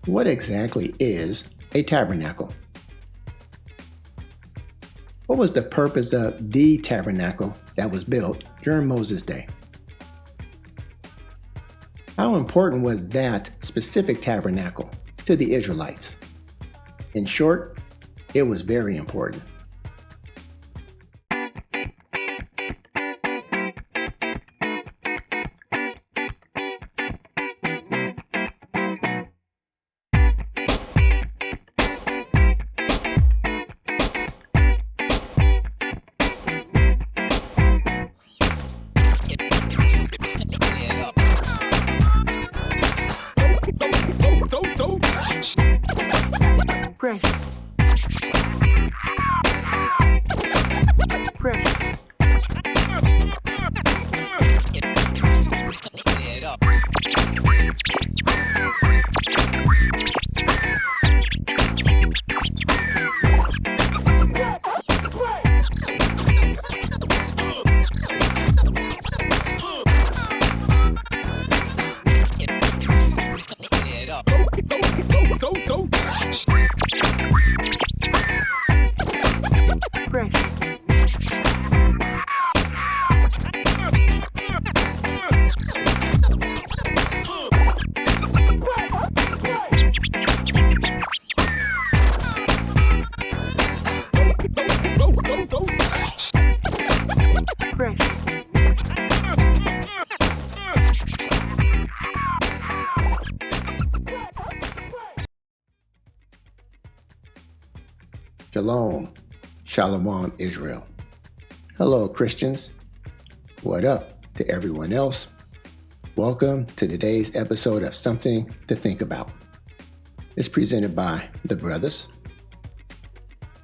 What exactly is a tabernacle? What was the purpose of the tabernacle that was built during Moses' day? How important was that specific tabernacle to the Israelites? In short, it was very important. Shalom, Shalom Israel. Hello Christians. What up to everyone else? Welcome to today's episode of Something to Think About. It's presented by ThaBruthaz.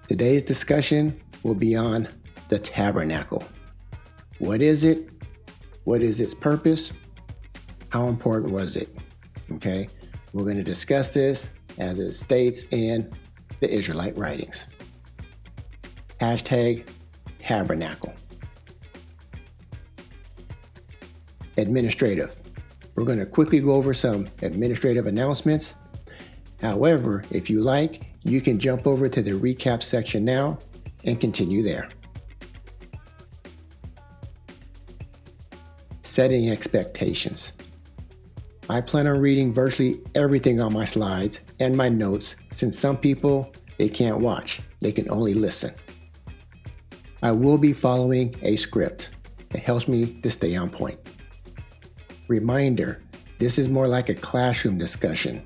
Today's discussion will be on the tabernacle. What is it? What is its purpose? How important was it? Okay, we're going to discuss this as it states in the Israelite writings. Hashtag tabernacle. Administrative. We're going to quickly go over some administrative announcements. However, if you like, you can jump over to the recap section now and continue there. Setting expectations. I plan on reading virtually everything on my slides and my notes, since some people, they can't watch, they can only listen. I will be following a script that helps me to stay on point. Reminder, this is more like a classroom discussion.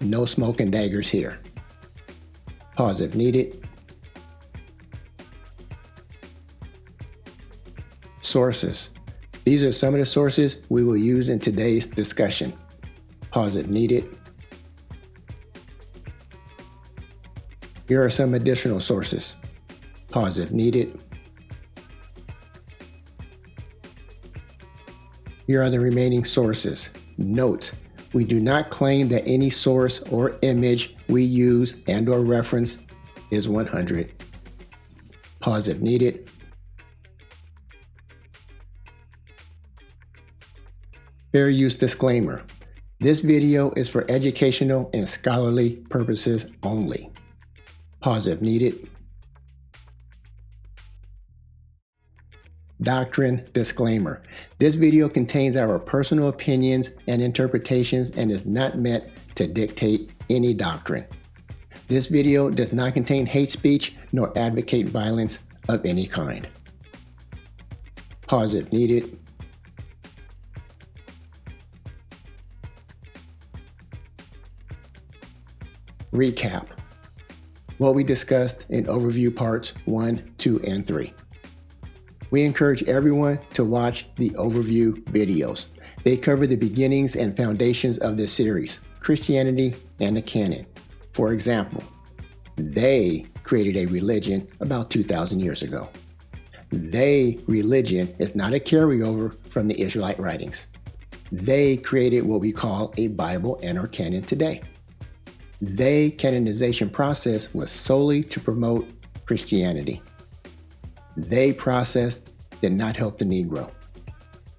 No smoke and daggers here. Pause if needed. Sources. These are some of the sources we will use in today's discussion. Pause if needed. Here are some additional sources. Pause if needed. Here are the remaining sources. Note, we do not claim that any source or image we use and/or reference is 100. Pause if needed. Fair use disclaimer. This video is for educational and scholarly purposes only. Pause if needed. Doctrine disclaimer. This video contains our personal opinions and interpretations and is not meant to dictate any doctrine. This video does not contain hate speech nor advocate violence of any kind. Pause if needed. Recap. What we discussed in overview parts 1, 2, and 3. We encourage everyone to watch the overview videos. They cover the beginnings and foundations of this series, Christianity and the canon. For example, they created a religion about 2,000 years ago. They religion is not a carryover from the Israelite writings. They created what we call a Bible and our canon today. They canonization process was solely to promote Christianity. They process did not help the Negro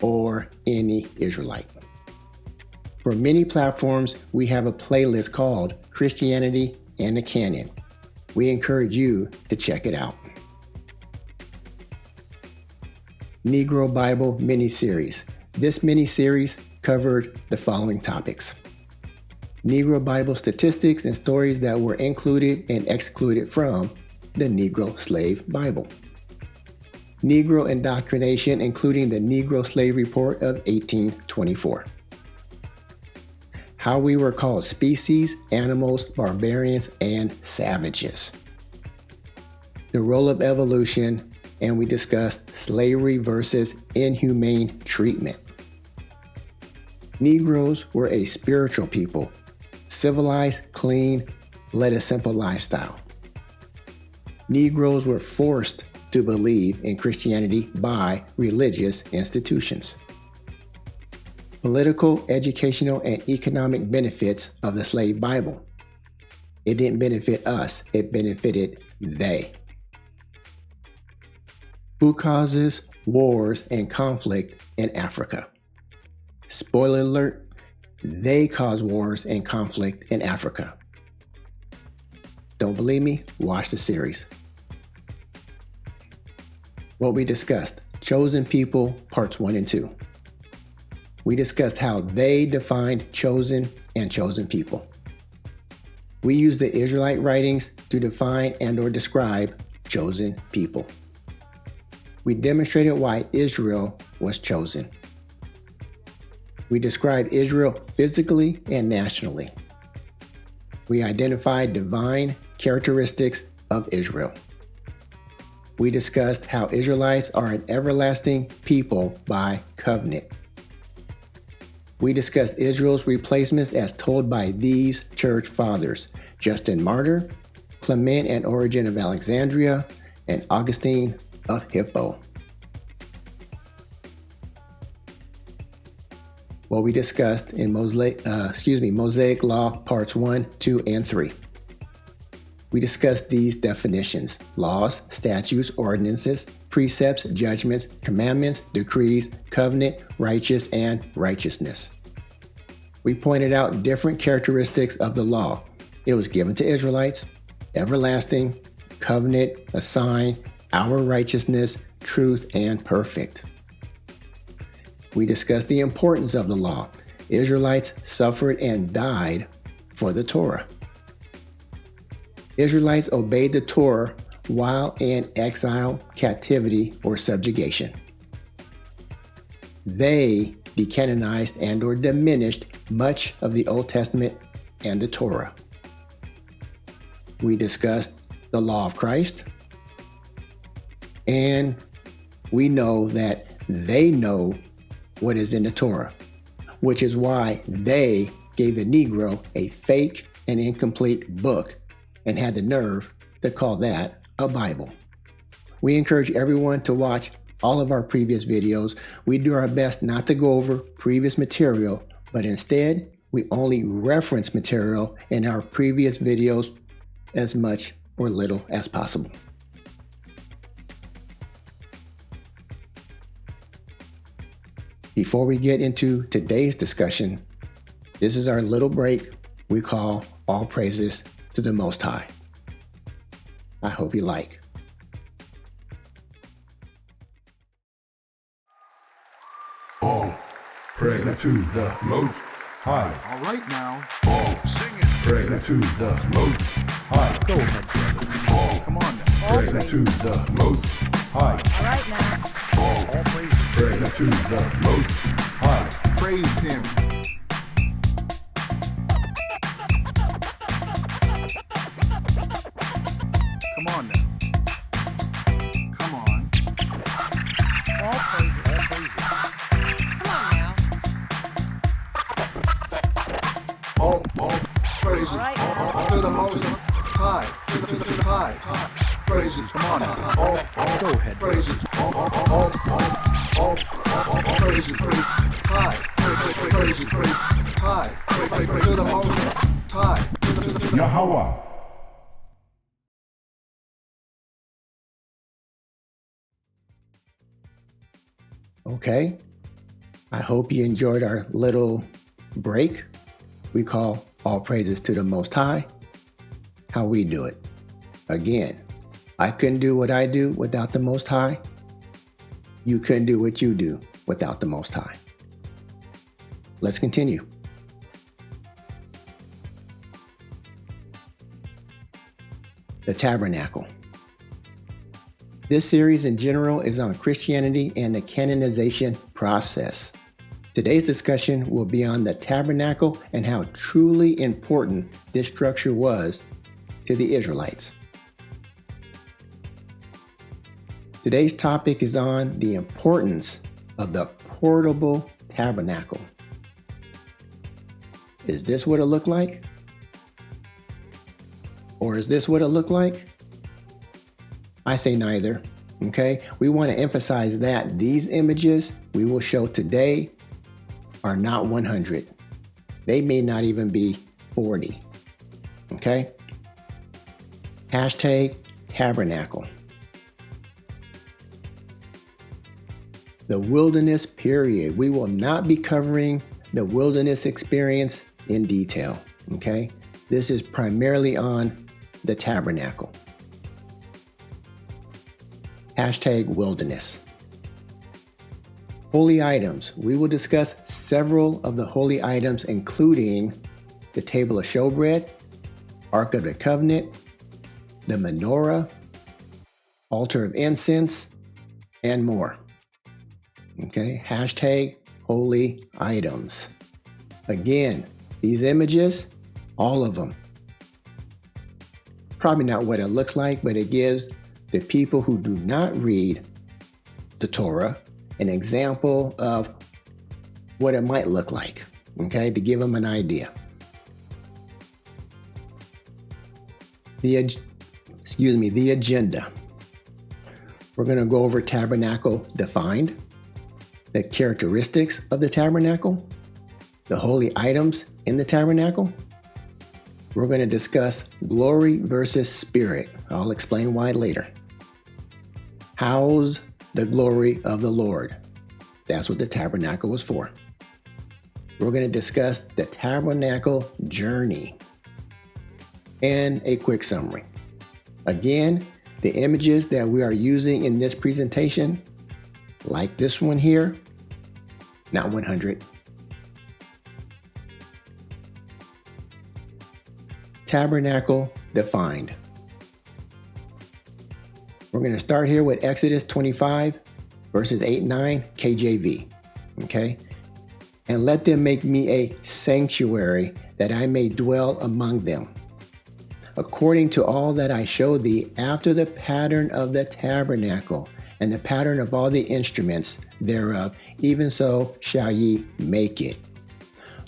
or any Israelite. For many platforms, we have a playlist called Christianity and the Canon. We encourage you to check it out. Negro Bible Mini-Series. This mini-series covered the following topics: Negro Bible statistics and stories that were included and excluded from the Negro Slave Bible. Negro indoctrination, including the Negro Slave Report of 1824. How we were called species, animals, barbarians, and savages. The role of evolution, and we discussed slavery versus inhumane treatment. Negroes were a spiritual people, civilized, clean, led a simple lifestyle. Negroes were forced to believe in Christianity by religious institutions. Political, educational, and economic benefits of the Slave Bible. It didn't benefit us, it benefited they. Who causes wars and conflict in Africa? Spoiler alert, they cause wars and conflict in Africa. Don't believe me? Watch the series. What we discussed: Chosen People, Parts 1 and 2. We discussed how they defined chosen and chosen people. We used the Israelite writings to define and or describe chosen people. We demonstrated why Israel was chosen. We described Israel physically and nationally. We identified divine characteristics of Israel. We discussed how Israelites are an everlasting people by covenant. We discussed Israel's replacements as told by these church fathers: Justin Martyr, Clement and Origen of Alexandria, and Augustine of Hippo. What we discussed in Mosaic Law Parts 1, 2, and 3. We discussed these definitions: laws, statutes, ordinances, precepts, judgments, commandments, decrees, covenant, righteous, and righteousness. We pointed out different characteristics of the law. It was given to Israelites, everlasting, covenant, a sign, our righteousness, truth, and perfect. We discussed the importance of the law. Israelites suffered and died for the Torah. Israelites obeyed the Torah while in exile, captivity, or subjugation. They decanonized and or diminished much of the Old Testament and the Torah. We discussed the law of Christ, and we know that they know what is in the Torah, which is why they gave the Negro a fake and incomplete book and had the nerve to call that a Bible. We encourage everyone to watch all of our previous videos. We do our best not to go over previous material, but instead, we only reference material in our previous videos as much or little as possible. Before we get into today's discussion, this is our little break we call All Praises to the Most High. I hope you like. All praise to the Most High. All right now. All Sing it. praise to the Most High. Go ahead, brother. All Come on now. All praise praise. to the Most High. All right now. All All praise. praise to the Most High. Praise him. Come on now. Come on. All praises. All praises. Come on now. All praises. All right now. To the Most High. To the high. Praises. Come on now. All Go ahead, brother. praises. All praises. High. Praises. High. To the Most High. Yahawashi. Okay, I hope you enjoyed our little break, we call all praises to the Most High. How we do it. Again, I couldn't do what I do without the Most High. You couldn't do what you do without the Most High. Let's continue. The Tabernacle. This series in general is on Christianity and the canonization process. Today's discussion will be on the tabernacle and how truly important this structure was to the Israelites. Today's topic is on the importance of the portable tabernacle. Is this what it looked like? Or is this what it looked like? I say neither, okay? We want to emphasize that these images we will show today are not 100. They may not even be 40, okay? Hashtag tabernacle. The wilderness period. We will not be covering the wilderness experience in detail, okay? This is primarily on the tabernacle. Hashtag wilderness. Holy items. We will discuss several of the holy items, including the table of showbread, Ark of the Covenant, the menorah, altar of incense, and more. Okay, hashtag holy items. Again, these images, all of them, probably not what it looks like, but it gives the people who do not read the Torah an example of what it might look like, okay, to give them an idea. The agenda. We're going to go over Tabernacle Defined, the characteristics of the tabernacle, the holy items in the tabernacle. We're going to discuss glory versus spirit. I'll explain why later. How's the glory of the Lord? That's what the tabernacle was for. We're going to discuss the Tabernacle Journey and a quick summary. Again, the images that we are using in this presentation, like this one here, not 100. Tabernacle Defined. We're going to start here with Exodus 25, verses 8 and 9, KJV. Okay? And let them make me a sanctuary that I may dwell among them, according to all that I show thee, after the pattern of the tabernacle and the pattern of all the instruments thereof, even so shall ye make it.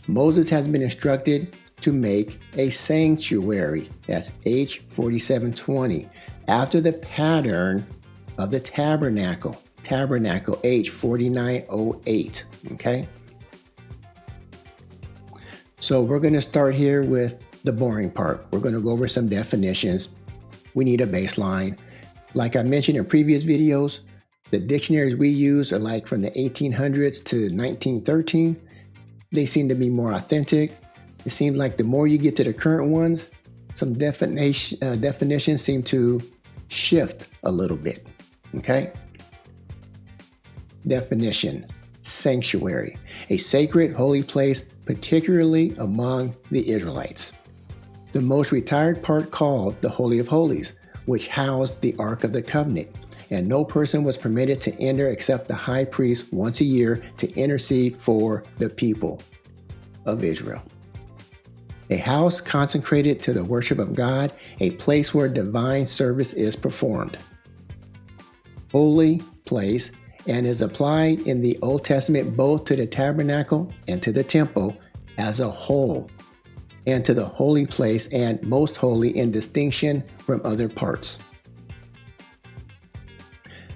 Moses has been instructed to make a sanctuary. That's H4720, after the pattern of the tabernacle. Tabernacle H4908. Okay? So we're going to start here with the boring part. We're going to go over some definitions. We need a baseline. Like I mentioned in previous videos, the dictionaries we use are like from the 1800s to 1913. They seem to be more authentic. It seems like the more you get to the current ones, some definitions seem to shift a little bit. Okay? Definition: sanctuary, a sacred holy place, particularly among the Israelites. The most retired part called the Holy of Holies, which housed the Ark of the Covenant, and no person was permitted to enter except the high priest once a year to intercede for the people of Israel. A house consecrated to the worship of God, a place where divine service is performed. Holy place, and is applied in the Old Testament both to the tabernacle and to the temple as a whole, and to the holy place and most holy in distinction from other parts.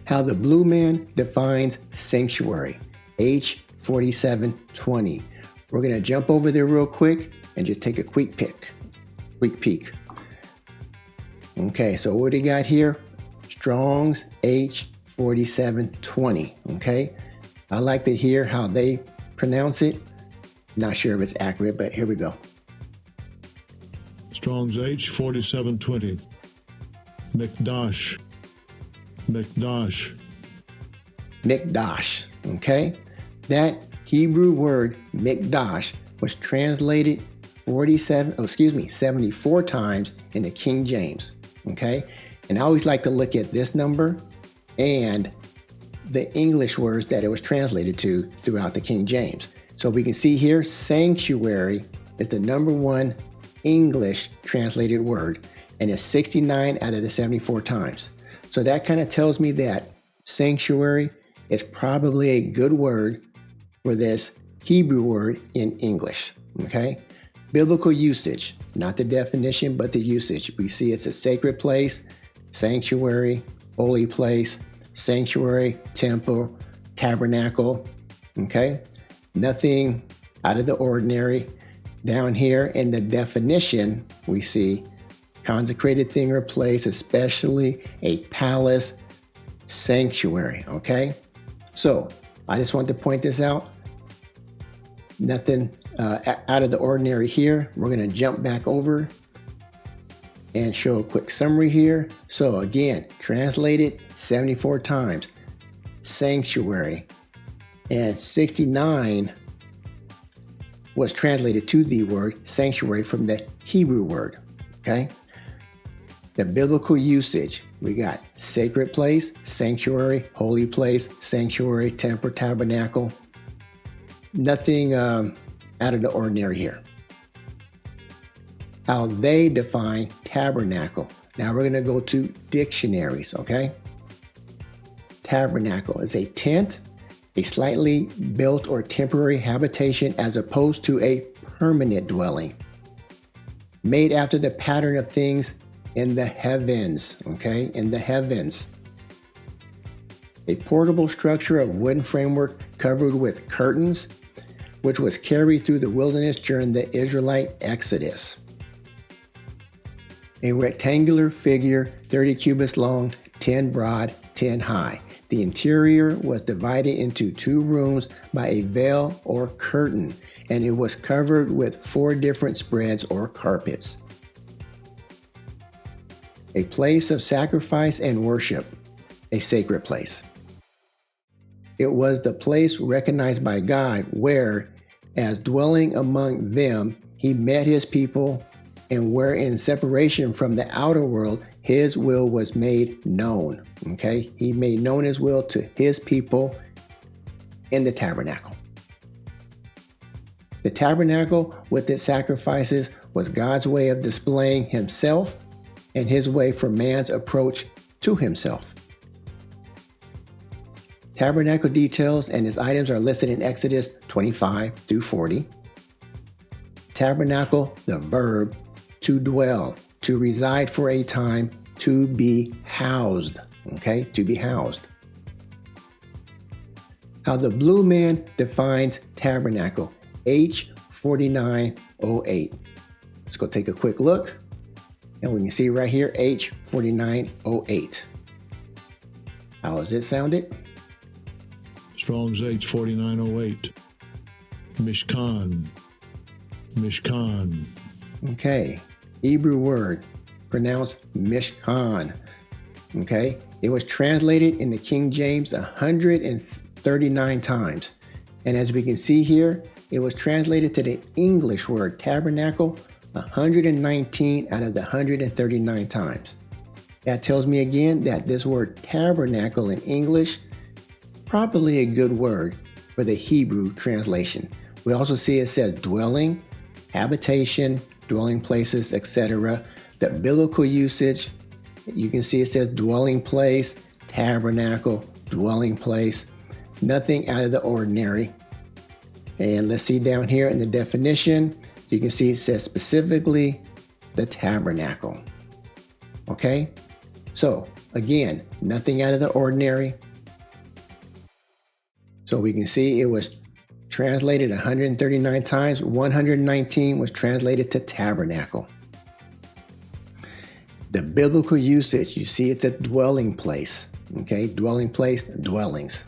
How the Blue Man defines sanctuary, H4720. We're going to jump over there real quick and just take a quick peek. Okay, so what do you got here? Strong's H4720, okay? I like to hear how they pronounce it. Not sure if it's accurate, but here we go. Strong's H4720. Mikdash. Mikdash. Mikdash, okay? That Hebrew word Mikdash was translated 74 times in the King James, okay? And I always like to look at this number and the English words that it was translated to throughout the King James. So we can see here, sanctuary is the number one English translated word, and it's 69 out of the 74 times. So that kind of tells me that sanctuary is probably a good word for this Hebrew word in English, okay? Biblical usage, not the definition, but the usage. We see it's a sacred place, sanctuary, holy place, sanctuary, temple, tabernacle, okay? Nothing out of the ordinary. Down here in the definition, we see consecrated thing or place, especially a palace, sanctuary, okay? So I just want to point this out. Nothing out of the ordinary here. We're going to jump back over and show a quick summary here. So again, translated 74 times, sanctuary, and 69 was translated to the word sanctuary from the Hebrew word, okay? The biblical usage, we got sacred place, sanctuary, holy place, sanctuary, temple, tabernacle. Nothing out of the ordinary here. How they define tabernacle. Now we're going to go to dictionaries, okay? Tabernacle is a tent, a slightly built or temporary habitation as opposed to a permanent dwelling. Made after the pattern of things in the heavens, okay? In the heavens. A portable structure of wooden framework covered with curtains, which was carried through the wilderness during the Israelite Exodus. A rectangular figure, 30 cubits long, 10 broad, 10 high. The interior was divided into 2 rooms by a veil or curtain, and it was covered with 4 different spreads or carpets. A place of sacrifice and worship, a sacred place. It was the place recognized by God where, as dwelling among them, he met his people, and where in separation from the outer world, his will was made known. Okay? He made known his will to his people in the tabernacle. The tabernacle with its sacrifices was God's way of displaying himself and his way for man's approach to himself. Tabernacle details and its items are listed in Exodus 25 through 40. Tabernacle, the verb, to dwell, to reside for a time, to be housed, okay, to be housed. How the Blue Man defines tabernacle, H4908. Let's go take a quick look, and we can see right here, H4908. How has it sounded? Strong's H4908. Mishkan. Mishkan. Okay, Hebrew word, pronounced Mishkan. Okay, it was translated in the King James 139 times. And as we can see here, it was translated to the English word tabernacle 119 out of the 139 times. That tells me again that this word tabernacle in English, probably a good word for the Hebrew translation. We also see it says dwelling, habitation, dwelling places, etc. The biblical usage, you can see it says dwelling place, tabernacle, dwelling place, nothing out of the ordinary. And let's see down here in the definition, you can see it says specifically the tabernacle. Okay, so again, nothing out of the ordinary. So we can see it was translated 139 times, 119 was translated to tabernacle. The biblical usage, you see it's a dwelling place, okay? Dwelling place, dwellings.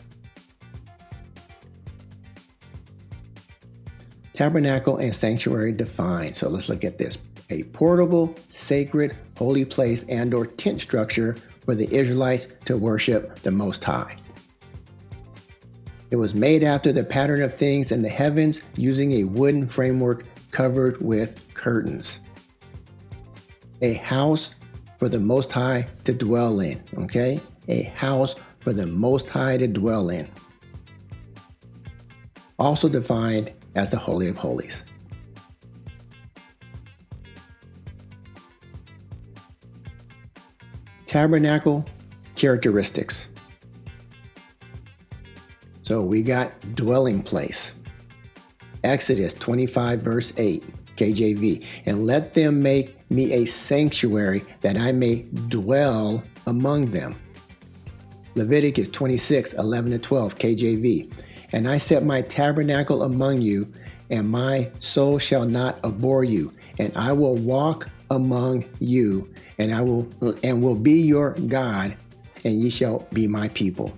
Tabernacle and Sanctuary Defined. So let's look at this. A portable, sacred, holy place and or tent structure for the Israelites to worship the Most High. It was made after the pattern of things in the heavens using a wooden framework covered with curtains. A house for the Most High to dwell in, okay? A house for the Most High to dwell in. Also defined as the Holy of Holies. Tabernacle Characteristics. So we got dwelling place. Exodus 25 verse 8, KJV. And let them make me a sanctuary that I may dwell among them. Leviticus 26, 11 to 12, KJV. And I set my tabernacle among you, and my soul shall not abhor you. And I will walk among you, and will be your God, and ye shall be my people.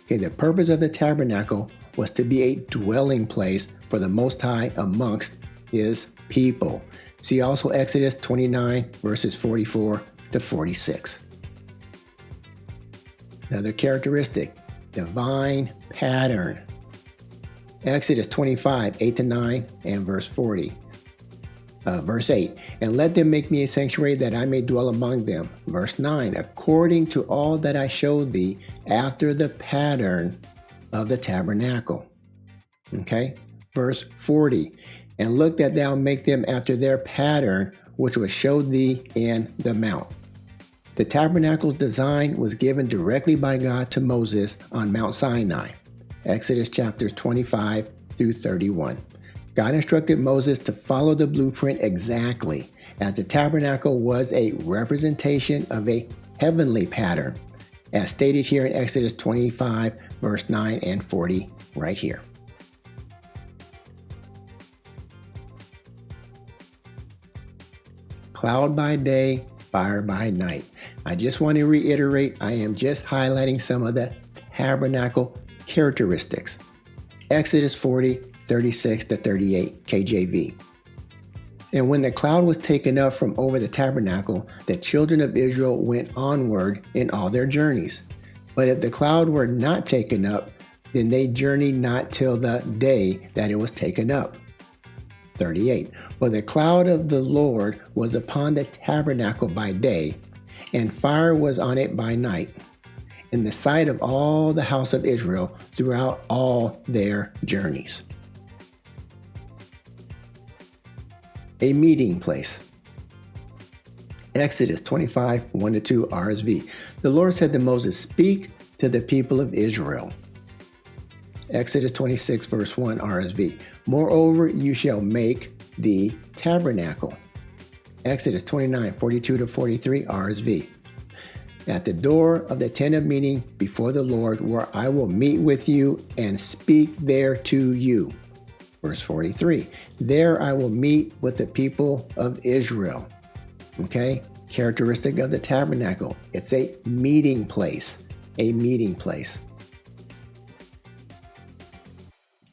Okay, the purpose of the tabernacle was to be a dwelling place for the Most High amongst his people. See also Exodus 29 verses 44 to 46. Another characteristic, divine pattern. Exodus 25, 8 to 9, and verse 40. Verse 8, and let them make me a sanctuary that I may dwell among them. Verse 9, according to all that I showed thee after the pattern of the tabernacle. Okay? Verse 40, and look that thou make them after their pattern, which was showed thee in the mount. The tabernacle's design was given directly by God to Moses on Mount Sinai. Exodus chapters 25 through 31. God instructed Moses to follow the blueprint exactly, as the tabernacle was a representation of a heavenly pattern, as stated here in Exodus 25, verse 9 and 40, right here. Cloud by day, fire by night. I just want to reiterate, I am just highlighting some of the tabernacle characteristics. Exodus 40, 36 to 38, KJV. And when the cloud was taken up from over the tabernacle, the children of Israel went onward in all their journeys. But if the cloud were not taken up, then they journeyed not till the day that it was taken up. 38. For the cloud of the Lord was upon the tabernacle by day, and fire was on it by night, in the sight of all the house of Israel throughout all their journeys. A meeting place. Exodus 25, 1 to 2 RSV. The Lord said to Moses, speak to the people of Israel. Exodus 26, verse 1 RSV. Moreover, you shall make the tabernacle. Exodus 29, 42 to 43 RSV. At the door of the tent of meeting before the Lord, where I will meet with you and speak there to you. Verse 43, there I will meet with the people of Israel. Okay, characteristic of the tabernacle. It's a meeting place, a meeting place.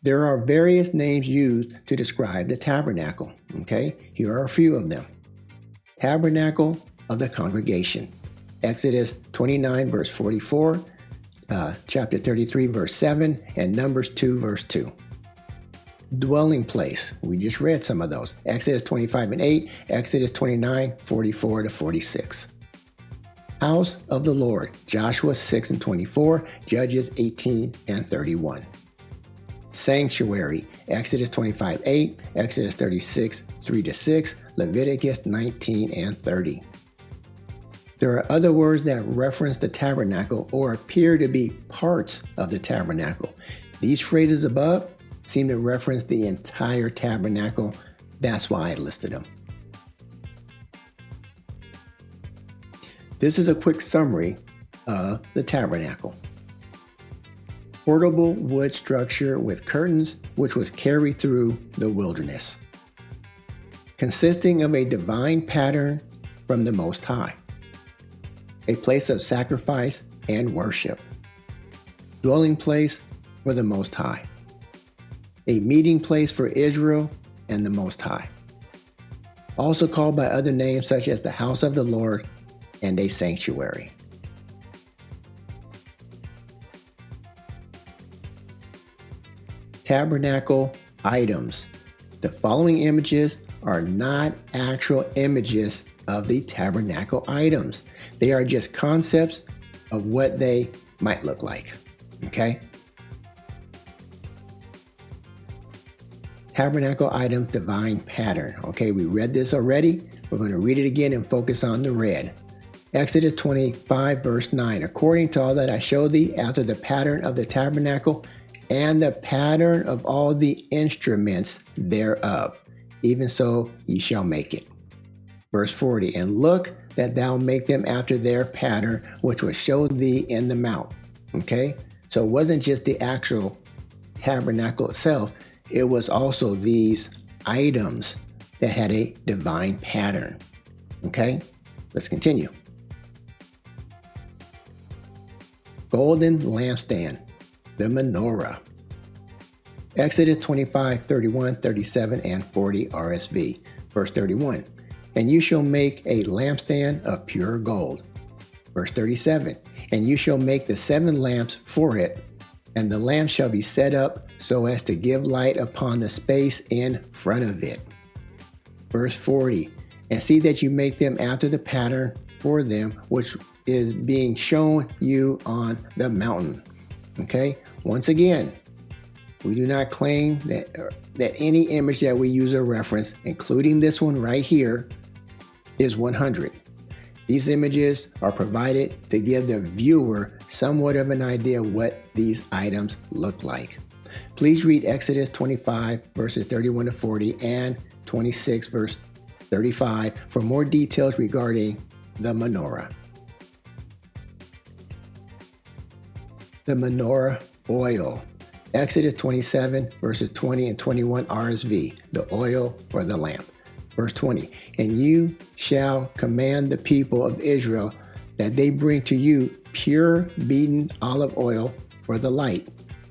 There are various names used to describe the tabernacle. Okay, here are a few of them. Tabernacle of the congregation. Exodus 29, verse 44, chapter 33, verse 7, and Numbers 2, verse 2. Dwelling place. We just read some of those. Exodus 25 and 8, Exodus 29, 44 to 46. House of the Lord. Joshua 6 and 24, Judges 18 and 31. Sanctuary. Exodus 25, 8, Exodus 36, 3 to 6, Leviticus 19 and 30. There are other words that reference the tabernacle or appear to be parts of the tabernacle. These phrases above seem to reference the entire tabernacle. That's why I listed them. This is a quick summary of the tabernacle. Portable wood structure with curtains, which was carried through the wilderness. Consisting of a divine pattern from the Most High. A place of sacrifice and worship. Dwelling place for the Most High. A meeting place for Israel and the Most High. Also called by other names such as the house of the Lord and a sanctuary. Tabernacle items. The following images are not actual images of the tabernacle items. They are just concepts of what they might look like. Okay? Tabernacle item divine pattern. Okay, we read this already. We're going to read it again and focus on the red. Exodus 25 verse 9. According to all that I showed thee after the pattern of the tabernacle and the pattern of all the instruments thereof, even so ye shall make it. Verse 40. And look that thou make them after their pattern which was showed thee in the mount. Okay, so it wasn't just the actual tabernacle itself. It was also these items that had a divine pattern. Okay, let's continue. Golden lampstand, the menorah. Exodus 25, 31, 37, and 40 RSV. Verse 31. And you shall make a lampstand of pure gold. Verse 37. And you shall make the 7 lamps for it, and the lamp shall be set up so as to give light upon the space in front of it. Verse 40. And see that you make them after the pattern for them, which is being shown you on the mountain. Okay? Once again, we do not claim that any image that we use or reference, including this one right here, is 100. These images are provided to give the viewer somewhat of an idea of what these items look like. Please read Exodus 25 verses 31 to 40 and 26 verse 35 for more details regarding the menorah. The menorah oil. Exodus 27 verses 20 and 21 RSV, the oil or the lamp. Verse 20, and you shall command the people of Israel that they bring to you pure beaten olive oil for the light,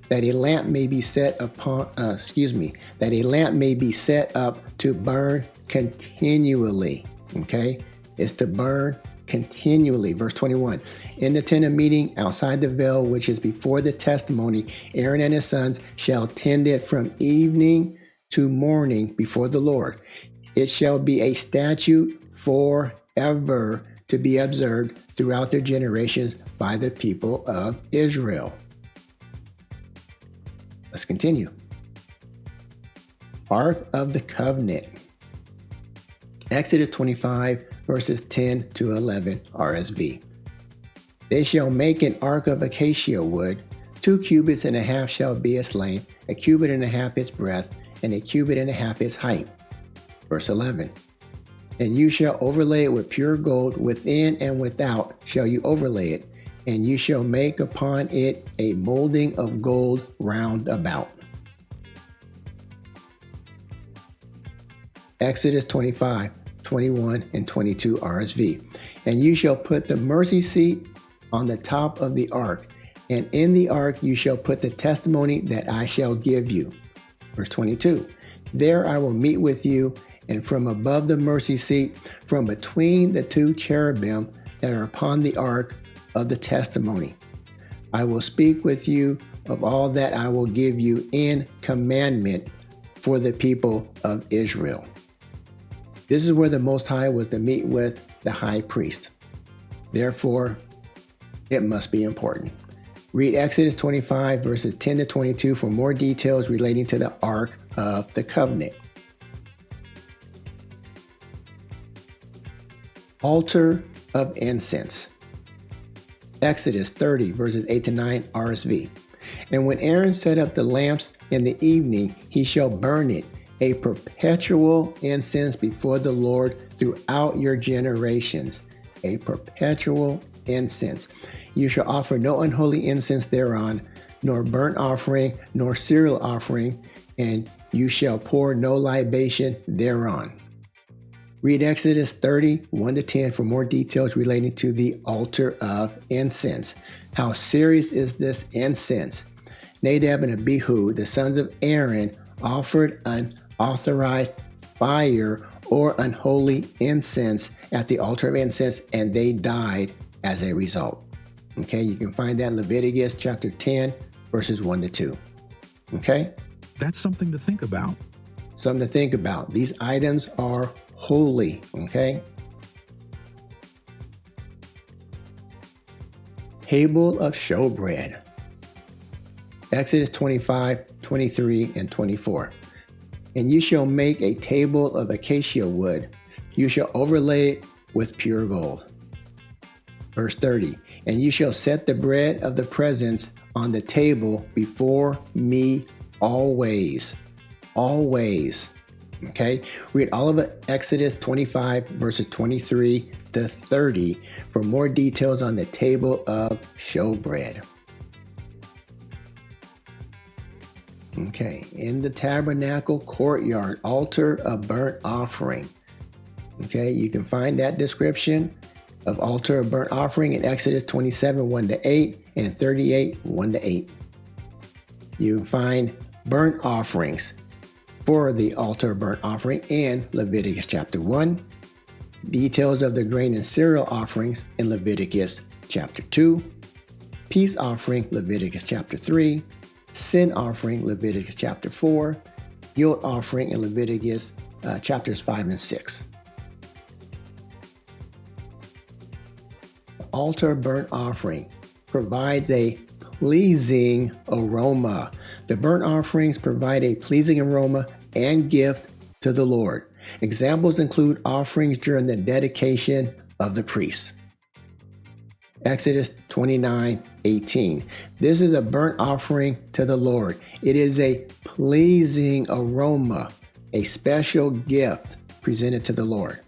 that a lamp may be set that a lamp may be set up to burn continually. Okay, it's to burn continually. Verse 21, in the tent of meeting outside the veil, which is before the testimony, Aaron and his sons shall tend it from evening to morning before the Lord. It shall be a statute forever to be observed throughout their generations by the people of Israel. Let's continue. Ark of the Covenant. Exodus 25 verses 10 to 11 RSV. They shall make an ark of acacia wood, 2 cubits and a half shall be its length, 1 cubit and a half its breadth, and 1 cubit and a half its height. Verse 11. And you shall overlay it with pure gold, within and without shall you overlay it, and you shall make upon it a molding of gold round about. Exodus 25, 21, and 22 RSV. And you shall put the mercy seat on the top of the ark, and in the ark you shall put the testimony that I shall give you. Verse 22. There I will meet with you, and from above the mercy seat, from between the 2 cherubim that are upon the ark of the testimony, I will speak with you of all that I will give you in commandment for the people of Israel. This is where the Most High was to meet with the high priest. Therefore, it must be important. Read Exodus 25 verses 10 to 22 for more details relating to the Ark of the Covenant. Altar of Incense. Exodus 30 verses 8 to 9 RSV. And when Aaron set up the lamps in the evening, he shall burn it, a perpetual incense before the Lord throughout your generations. A perpetual incense. You shall offer no unholy incense thereon, nor burnt offering, nor cereal offering, and you shall pour no libation thereon. Read Exodus 30, 1 to 10 for more details relating to the altar of incense. How serious is this incense? Nadab and Abihu, the sons of Aaron, offered an authorized fire or unholy incense at the altar of incense, and they died as a result. Okay, you can find that in Leviticus chapter 10, verses 1 to 2. Okay? That's something to think about. Something to think about. These items are holy. Okay? Table of showbread. Exodus 25, 23, and 24. And you shall make a table of acacia wood. You shall overlay it with pure gold. Verse 30. And you shall set the bread of the presence on the table before me always. Always. Okay? Read all of it, Exodus 25, verses 23 to 30 for more details on the table of showbread. Okay, in the tabernacle courtyard, altar of burnt offering. Okay, you can find that description of altar of burnt offering in Exodus 27, 1 to 8 and 38, 1 to 8. You can find burnt offerings for the altar of burnt offering in Leviticus chapter 1. Details of the grain and cereal offerings in Leviticus chapter 2. Peace offering, Leviticus chapter 3. Sin offering, Leviticus chapter 4. Guilt offering in Leviticus chapters 5 and 6. Altar burnt offering provides a pleasing aroma. The burnt offerings provide a pleasing aroma and gift to the Lord. Examples include offerings during the dedication of the priests. Exodus 29:18. This is a burnt offering to the Lord. It is a pleasing aroma, a special gift presented to the Lord.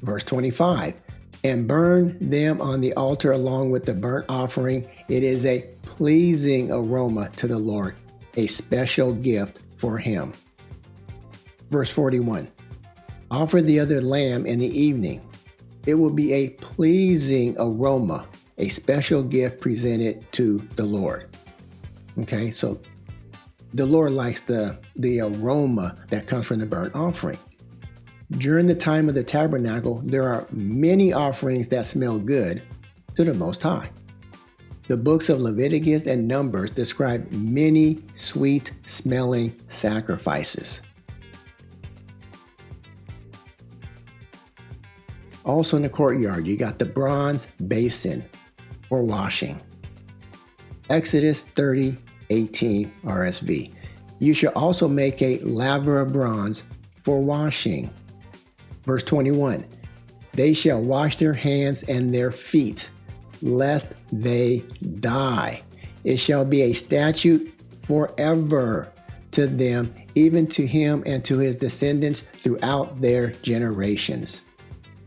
Verse 25. And burn them on the altar along with the burnt offering. It is a pleasing aroma to the Lord, a special gift for him. Verse 41. Offer the other lamb in the evening. It will be a pleasing aroma, a special gift presented to the Lord. Okay, so the Lord likes the aroma that comes from the burnt offering. During the time of the tabernacle, there are many offerings that smell good to the Most High. The books of Leviticus and Numbers describe many sweet-smelling sacrifices. Also in the courtyard, you got the bronze basin for washing. Exodus 30:18 RSV. You shall also make a laver of bronze for washing. Verse 21. They shall wash their hands and their feet, lest they die. It shall be a statute forever to them, even to him and to his descendants throughout their generations.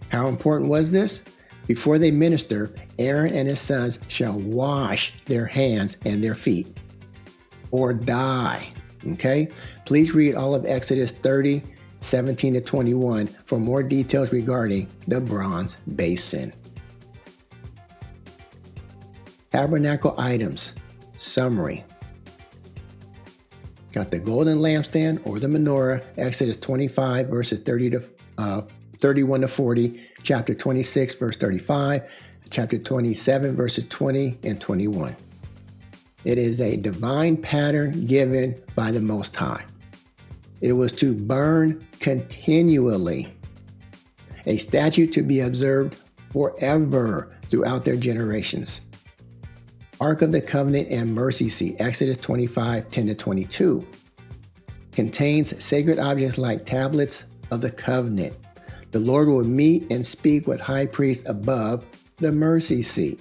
How important was this? Before they minister, Aaron and his sons shall wash their hands and their feet or die. Okay? Please read all of Exodus 30, 17 to 21 for more details regarding the bronze basin. Tabernacle items. Summary. Got the golden lampstand or the menorah, Exodus 25 verses 31 to 40, chapter 26 verse 35, chapter 27 verses 20 and 21. It is a divine pattern given by the Most High. It was to burn continually, a statute to be observed forever throughout their generations. Ark of the Covenant and Mercy Seat, Exodus 25, 10 to 22, contains sacred objects like tablets of the covenant. The Lord will meet and speak with high priest above the mercy seat.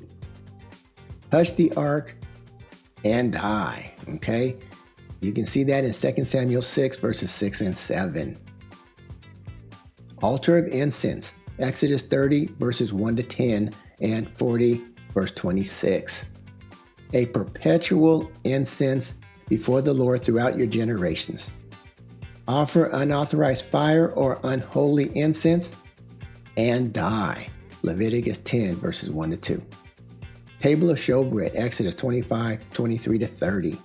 Touch the ark and die. Okay? You can see that in 2 Samuel 6, verses 6 and 7. Altar of incense, Exodus 30, verses 1 to 10 and 40, verse 26. A perpetual incense before the Lord throughout your generations. Offer unauthorized fire or unholy incense and die. Leviticus 10, verses 1 to 2. Table of showbread, Exodus 25, 23 to 30.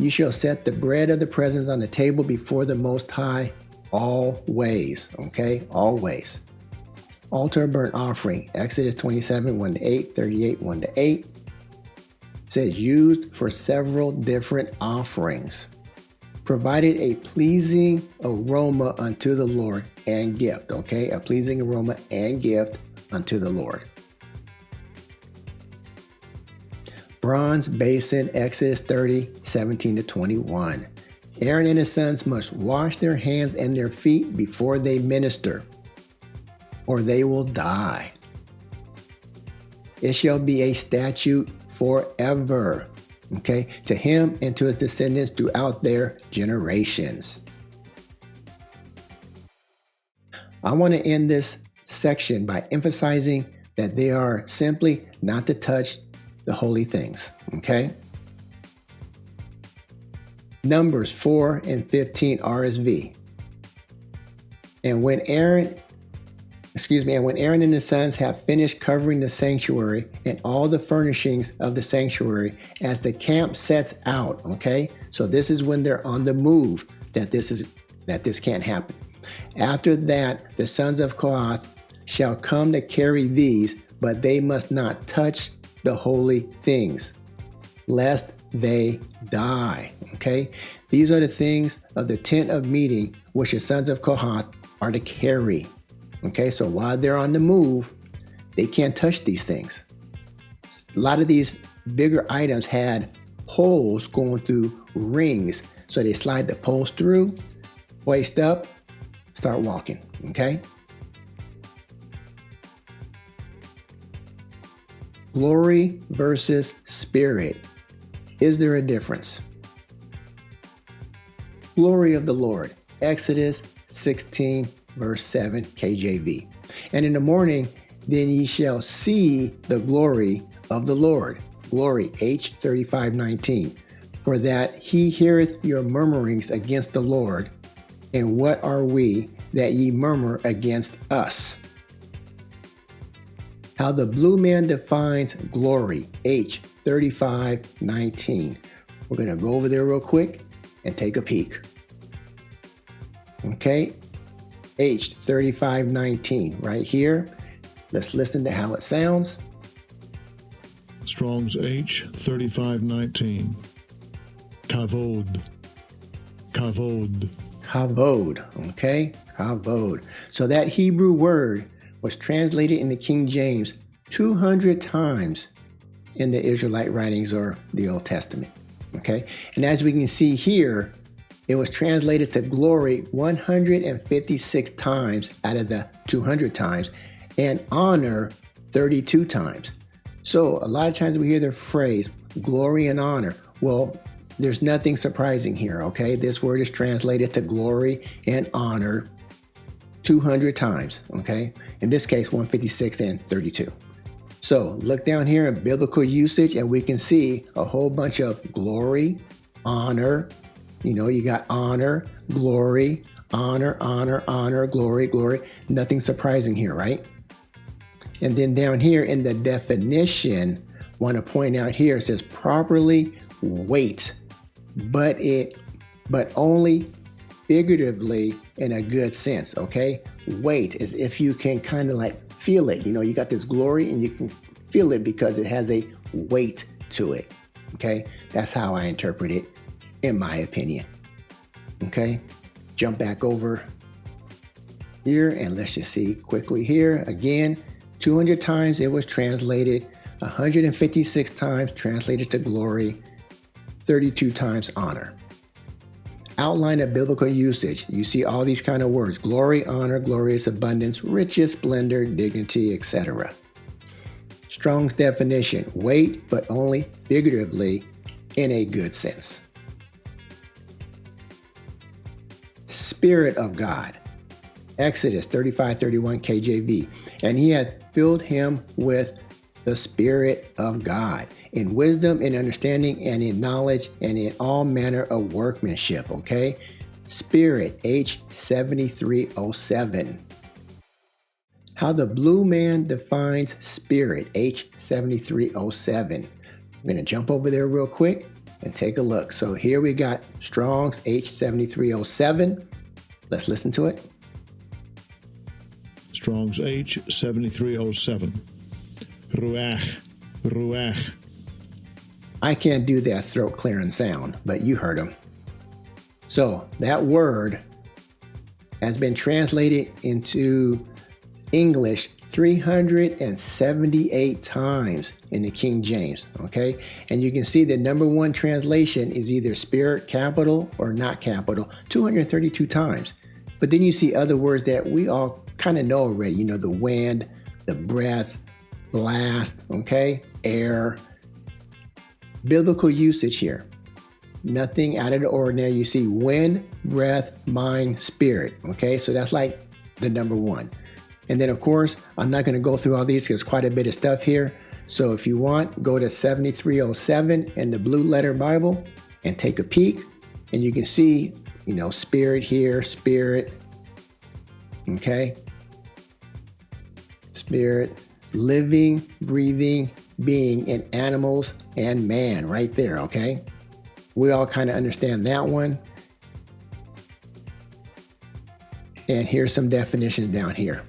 You shall set the bread of the presence on the table before the Most High always. Okay, always. Altar burnt offering, Exodus 27, 1-8, 38, 1-8. Says used for several different offerings. Provided a pleasing aroma unto the Lord and gift. Okay, a pleasing aroma and gift unto the Lord. Bronze basin, Exodus 30, 17-21. Aaron and his sons must wash their hands and their feet before they minister, or they will die. It shall be a statute forever, okay, to him and to his descendants throughout their generations. I want to end this section by emphasizing that they are simply not to touch the holy things, okay? Numbers 4 and 15 RSV. And when Aaron and his sons have finished covering the sanctuary and all the furnishings of the sanctuary as the camp sets out, okay? So this is when they're on the move that this can't happen. After that, the sons of Kohath shall come to carry these, but they must not touch the holy things, lest they die. Okay? These are the things of the tent of meeting which the sons of Kohath are to carry. Okay, so while they're on the move, they can't touch these things. A lot of these bigger items had poles going through rings. So they slide the poles through, waist up, start walking. Okay? Glory versus spirit. Is there a difference? Glory of the Lord. Exodus 16, verse 7, KJV. And in the morning, then ye shall see the glory of the Lord. Glory, H35:19. For that he heareth your murmurings against the Lord. And what are we that ye murmur against us? How the blue man defines glory, H35:19. We're going to go over there real quick and take a peek. Okay, H35:19 right here. Let's listen to how it sounds. Strong's H35:19. Kavod. Kavod. Kavod, okay? Kavod. So that Hebrew word was translated in the King James 200 times in the Israelite writings or the Old Testament, okay? And as we can see here, it was translated to glory 156 times out of the 200 times and honor 32 times. So a lot of times we hear the phrase glory and honor. Well, there's nothing surprising here, okay? This word is translated to glory and honor 200 times, okay? In this case, 156 and 32. So look down here in biblical usage and we can see a whole bunch of glory, honor. You know, you got honor, glory, honor, honor, honor, glory, glory. Nothing surprising here, right? And then down here in the definition, want to point out here, it says properly weight, but only figuratively in a good sense, okay? Weight is if you can kind of like feel it. You know, you got this glory and you can feel it because it has a weight to it, okay? That's how I interpret it, in my opinion, okay? Jump back over here and let's just see quickly here. Again, 200 times it was translated, 156 times translated to glory, 32 times honor. Outline of biblical usage. You see all these kind of words: glory, honor, glorious, abundance, riches, splendor, dignity, etc. Strong's definition: weight, but only figuratively in a good sense. Spirit of God. Exodus 35:31 KJV. And he had filled him with the Spirit of God, in wisdom, in understanding, and in knowledge, and in all manner of workmanship, okay? Spirit, H7307. How the blue man defines spirit, H7307. I'm going to jump over there real quick and take a look. So here we got Strong's H7307. Let's listen to it. Strong's H7307. Ruach, ruach. I can't do that throat clearing sound, but you heard him. So that word has been translated into English 378 times in the King James, okay? And you can see the number one translation is either spirit, capital, or not capital, 232 times. But then you see other words that we all kind of know already, you know, the wind, the breath, blast, okay? Air. Biblical usage here. Nothing out of the ordinary. You see wind, breath, mind, spirit, okay? So that's like the number one. And then, of course, I'm not going to go through all these because there's quite a bit of stuff here. So if you want, go to 7307 in the Blue Letter Bible and take a peek. And you can see, you know, spirit here, spirit, okay? Spirit, living, breathing being in animals and man right there, okay? We all kind of understand that one. And here's some definitions down here.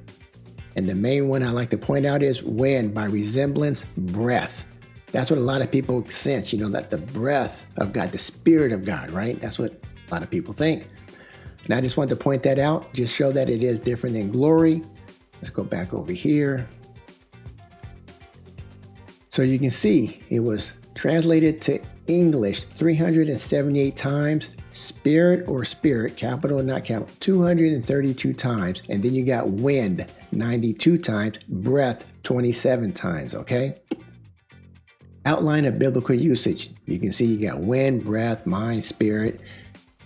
And the main one I like to point out is wind, by resemblance, breath. That's what a lot of people sense, you know, that the breath of God, the Spirit of God, right? That's what a lot of people think. And I just want to point that out, just show that it is different than glory. Let's go back over here. So you can see it was translated to English 378 times, spirit or spirit, capital or not capital, 232 times. And then you got wind 92 times, breath 27 times, okay? Outline of biblical usage. You can see you got wind, breath, mind, spirit.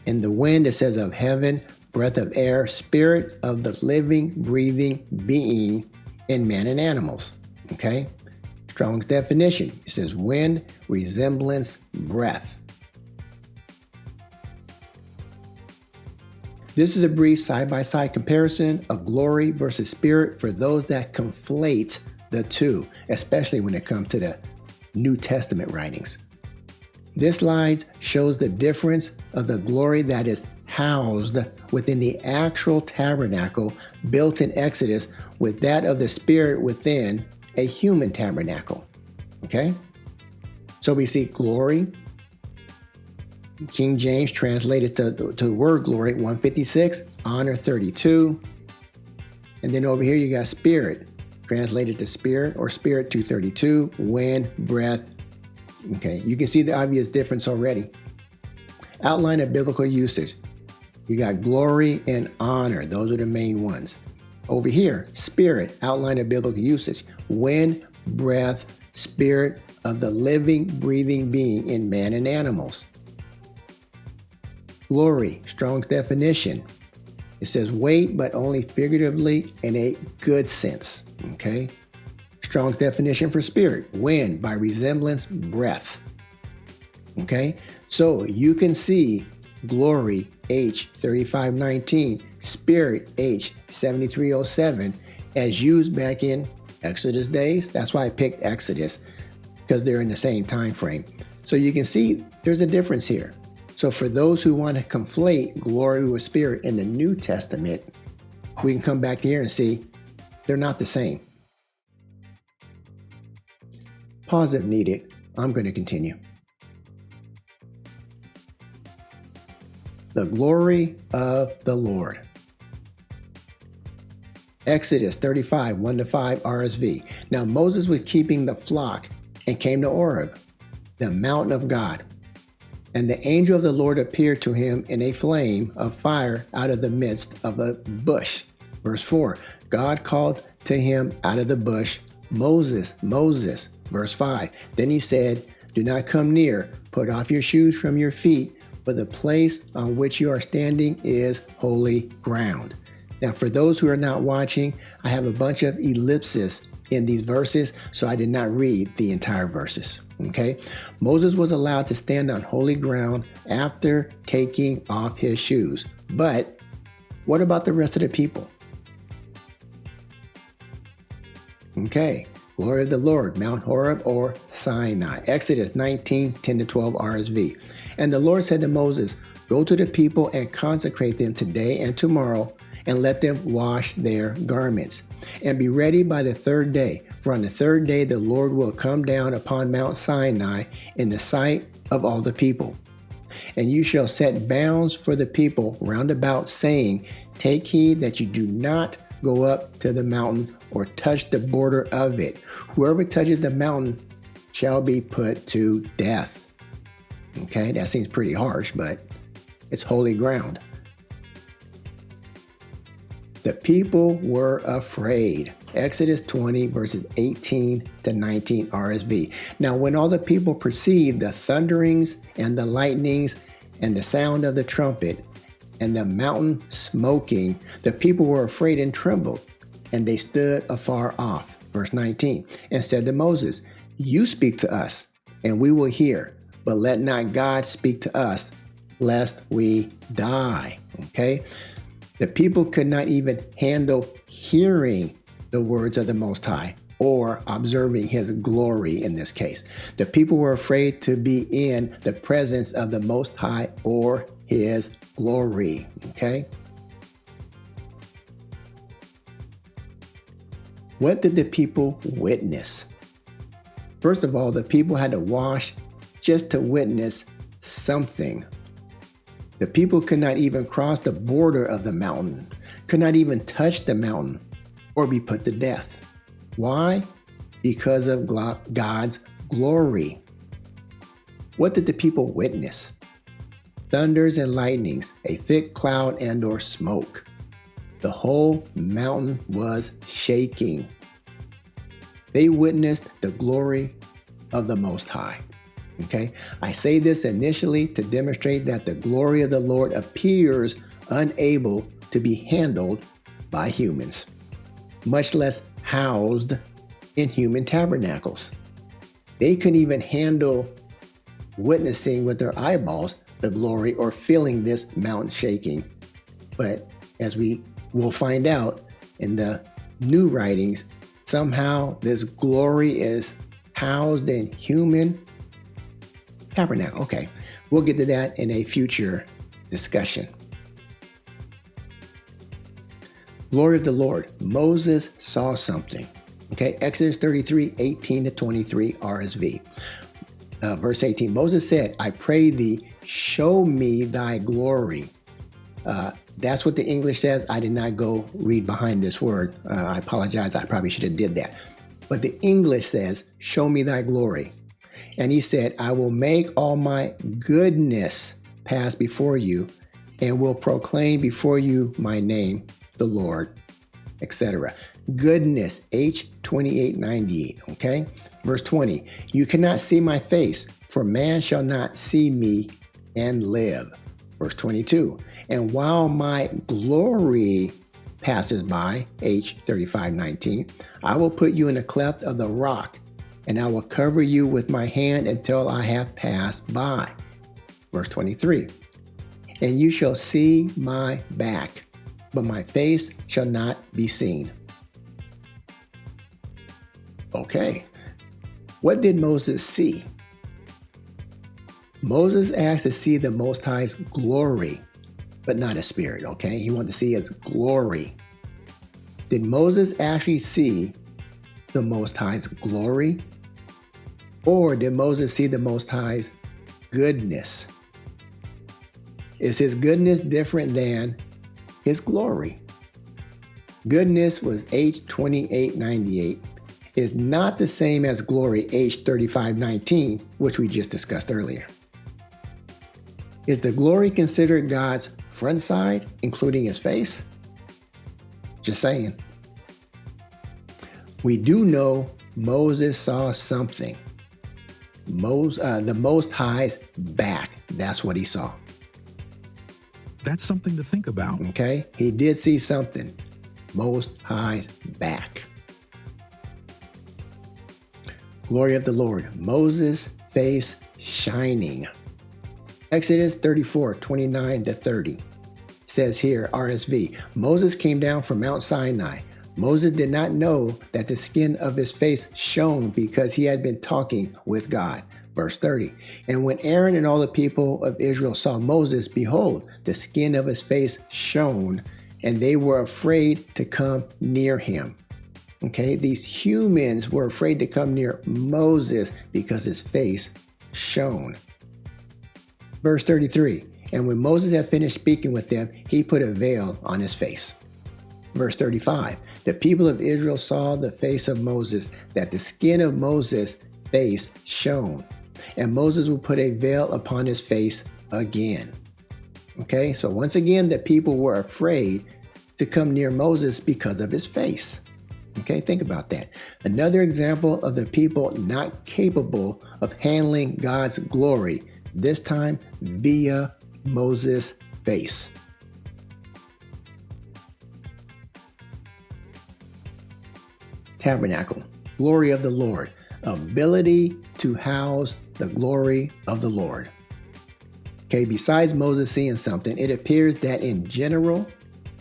In the wind, it says of heaven, breath of air, spirit of the living, breathing being in man and animals, okay? Strong's definition. It says wind, resemblance, breath. This is a brief side-by-side comparison of glory versus spirit for those that conflate the two, especially when it comes to the New Testament writings. This slide shows the difference of the glory that is housed within the actual tabernacle built in Exodus with that of the spirit within a human tabernacle, okay? So we see glory. King James translated to the word glory, 156, honor 32. And then over here you got spirit, translated to spirit or spirit 232, wind, breath. Okay, you can see the obvious difference already. Outline of biblical usage. You got glory and honor. Those are the main ones. Over here, spirit, outline of biblical usage. Wind, breath, spirit of the living, breathing being in man and animals. Glory, Strong's definition. It says wait, but only figuratively in a good sense, okay? Strong's definition for spirit, wind, by resemblance, breath, okay? So you can see glory, H3519, spirit, H7307, as used back in Exodus days. That's why I picked Exodus, because they're in the same time frame. So you can see there's a difference here. So for those who want to conflate glory with spirit in the New Testament, we can come back here and see they're not the same. Pause if needed. I'm going to continue. The glory of the Lord. Exodus 35, 1-5 RSV. Now Moses was keeping the flock and came to Horeb, the mountain of God. And the angel of the Lord appeared to him in a flame of fire out of the midst of a bush. Verse 4, God called to him out of the bush, Moses, Moses. Verse 5, then he said, do not come near, put off your shoes from your feet, for the place on which you are standing is holy ground. Now, for those who are not watching, I have a bunch of ellipses in these verses, so I did not read the entire verses. Okay, Moses was allowed to stand on holy ground after taking off his shoes. But what about the rest of the people? Okay, glory of the Lord, Mount Horeb or Sinai. Exodus 19, 10 to 12 RSV. And the Lord said to Moses, go to the people and consecrate them today and tomorrow, and let them wash their garments. And be ready by the third day. For on the third day the Lord will come down upon Mount Sinai in the sight of all the people. And you shall set bounds for the people round about, saying, take heed that you do not go up to the mountain or touch the border of it. Whoever touches the mountain shall be put to death. Okay, that seems pretty harsh, but it's holy ground. The people were afraid. Exodus 20, verses 18 to 19 RSV. Now, when all the people perceived the thunderings and the lightnings and the sound of the trumpet and the mountain smoking, the people were afraid and trembled, and they stood afar off. Verse 19, and said to Moses, you speak to us, and we will hear, but let not God speak to us, lest we die. Okay? The people could not even handle hearing the words of the Most High or observing his glory in this case. The people were afraid to be in the presence of the Most High or his glory. Okay? What did the people witness? First of all, the people had to wash just to witness something. The people could not even cross the border of the mountain, could not even touch the mountain or be put to death. Why? Because of God's glory. What did the people witness? Thunders and lightnings, a thick cloud and or smoke. The whole mountain was shaking. They witnessed the glory of the Most High. Okay, I say this initially to demonstrate that the glory of the Lord appears unable to be handled by humans, much less housed in human tabernacles. They couldn't even handle witnessing with their eyeballs the glory or feeling this mountain shaking. But as we will find out in the new writings, somehow this glory is housed in human tabernacle. Okay, we'll get to that in a future discussion. Glory of the Lord. Moses saw something. Okay, Exodus 33, 18 to 23 RSV. Verse 18, Moses said, I pray thee, show me thy glory. That's what the English says. I did not go read behind this word. I apologize. I probably should have did that. But the English says, show me thy glory. And he said, I will make all my goodness pass before you and will proclaim before you my name, the Lord, etc. Goodness, H2898, okay? Verse 20, you cannot see my face, for man shall not see me and live. Verse 22, and while my glory passes by, H3519, I will put you in a cleft of the rock, and I will cover you with my hand until I have passed by. Verse 23, and you shall see my back, but my face shall not be seen. Okay, what did Moses see? Moses asked to see the Most High's glory, but not his spirit, okay? He wanted to see his glory. Did Moses actually see the Most High's glory? Or did Moses see the Most High's goodness? Is his goodness different than his glory? Goodness was H2898. Is not the same as glory, H3519, which we just discussed earlier. Is the glory considered God's front side, including his face? Just saying. We do know Moses saw something. The Most High's back. That's what he saw. That's something to think about. Okay? He did see something. Most High's back. Glory of the Lord. Moses' face shining. Exodus 34, 29 to 30 says here, RSV, Moses came down from Mount Sinai, Moses did not know that the skin of his face shone because he had been talking with God. Verse 30. And when Aaron and all the people of Israel saw Moses, behold, the skin of his face shone, and they were afraid to come near him. Okay, these humans were afraid to come near Moses because his face shone. Verse 33. And when Moses had finished speaking with them, he put a veil on his face. Verse 35. The people of Israel saw the face of Moses, that the skin of Moses' face shone. And Moses will put a veil upon his face again. Okay, so once again, the people were afraid to come near Moses because of his face. Okay, think about that. Another example of the people not capable of handling God's glory, this time via Moses' face. Tabernacle, glory of the Lord, ability to house the glory of the Lord. Okay, besides Moses seeing something, it appears that in general,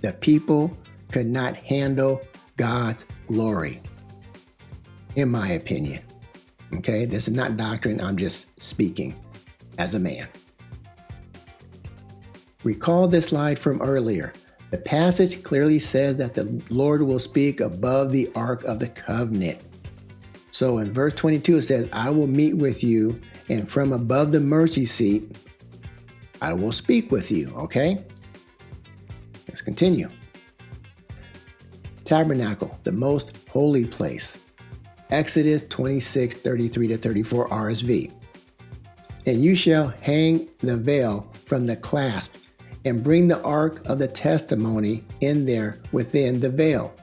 the people could not handle God's glory, in my opinion. Okay, this is not doctrine, I'm just speaking as a man. Recall this slide from earlier. The passage clearly says that the Lord will speak above the Ark of the Covenant. So in verse 22, it says, I will meet with you, and from above the mercy seat, I will speak with you. Okay? Let's continue. Tabernacle, the most holy place. Exodus 26:33-34 RSV. And you shall hang the veil from the clasp, and bring the ark of the testimony in there within the veil.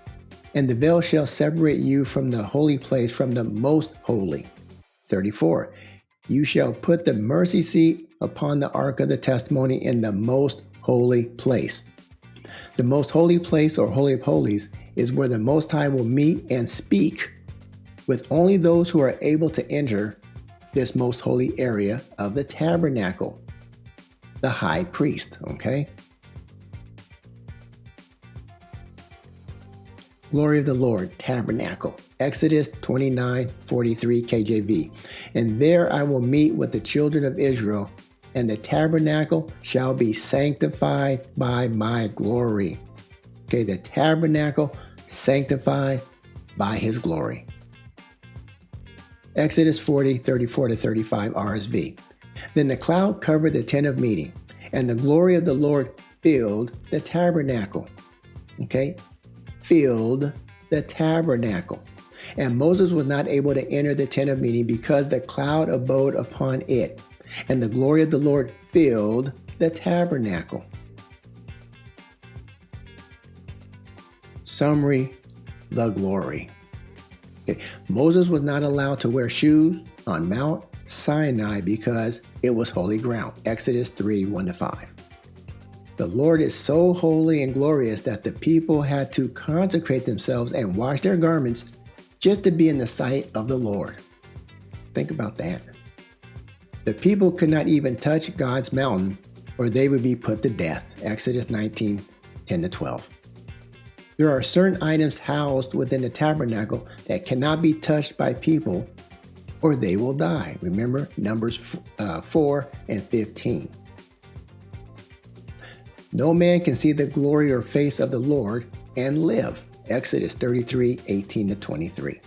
And the veil shall separate you from the holy place, from the most holy. 34. You shall put the mercy seat upon the ark of the testimony in the most holy place. The most holy place, or Holy of Holies, is where the Most High will meet and speak with only those who are able to enter this most holy area of the tabernacle. The high priest, okay? Glory of the Lord, tabernacle. Exodus 29:43 KJV. And there I will meet with the children of Israel, and the tabernacle shall be sanctified by my glory. Okay, the tabernacle sanctified by his glory. Exodus 40:34-35 RSV. Then the cloud covered the tent of meeting, and the glory of the Lord filled the tabernacle. Okay? Filled the tabernacle. And Moses was not able to enter the tent of meeting because the cloud abode upon it, and the glory of the Lord filled the tabernacle. Summary, the glory. Okay. Moses was not allowed to wear shoes on Mount Sinai because it was holy ground. Exodus 3:1-5. The Lord is so holy and glorious that the people had to consecrate themselves and wash their garments just to be in the sight of the Lord. Think about that. The people could not even touch God's mountain or they would be put to death. Exodus 19:10-12. There are certain items housed within the tabernacle that cannot be touched by people or they will die. Remember Numbers 4 and 15. No man can see the glory or face of the Lord and live. Exodus 33:18-23.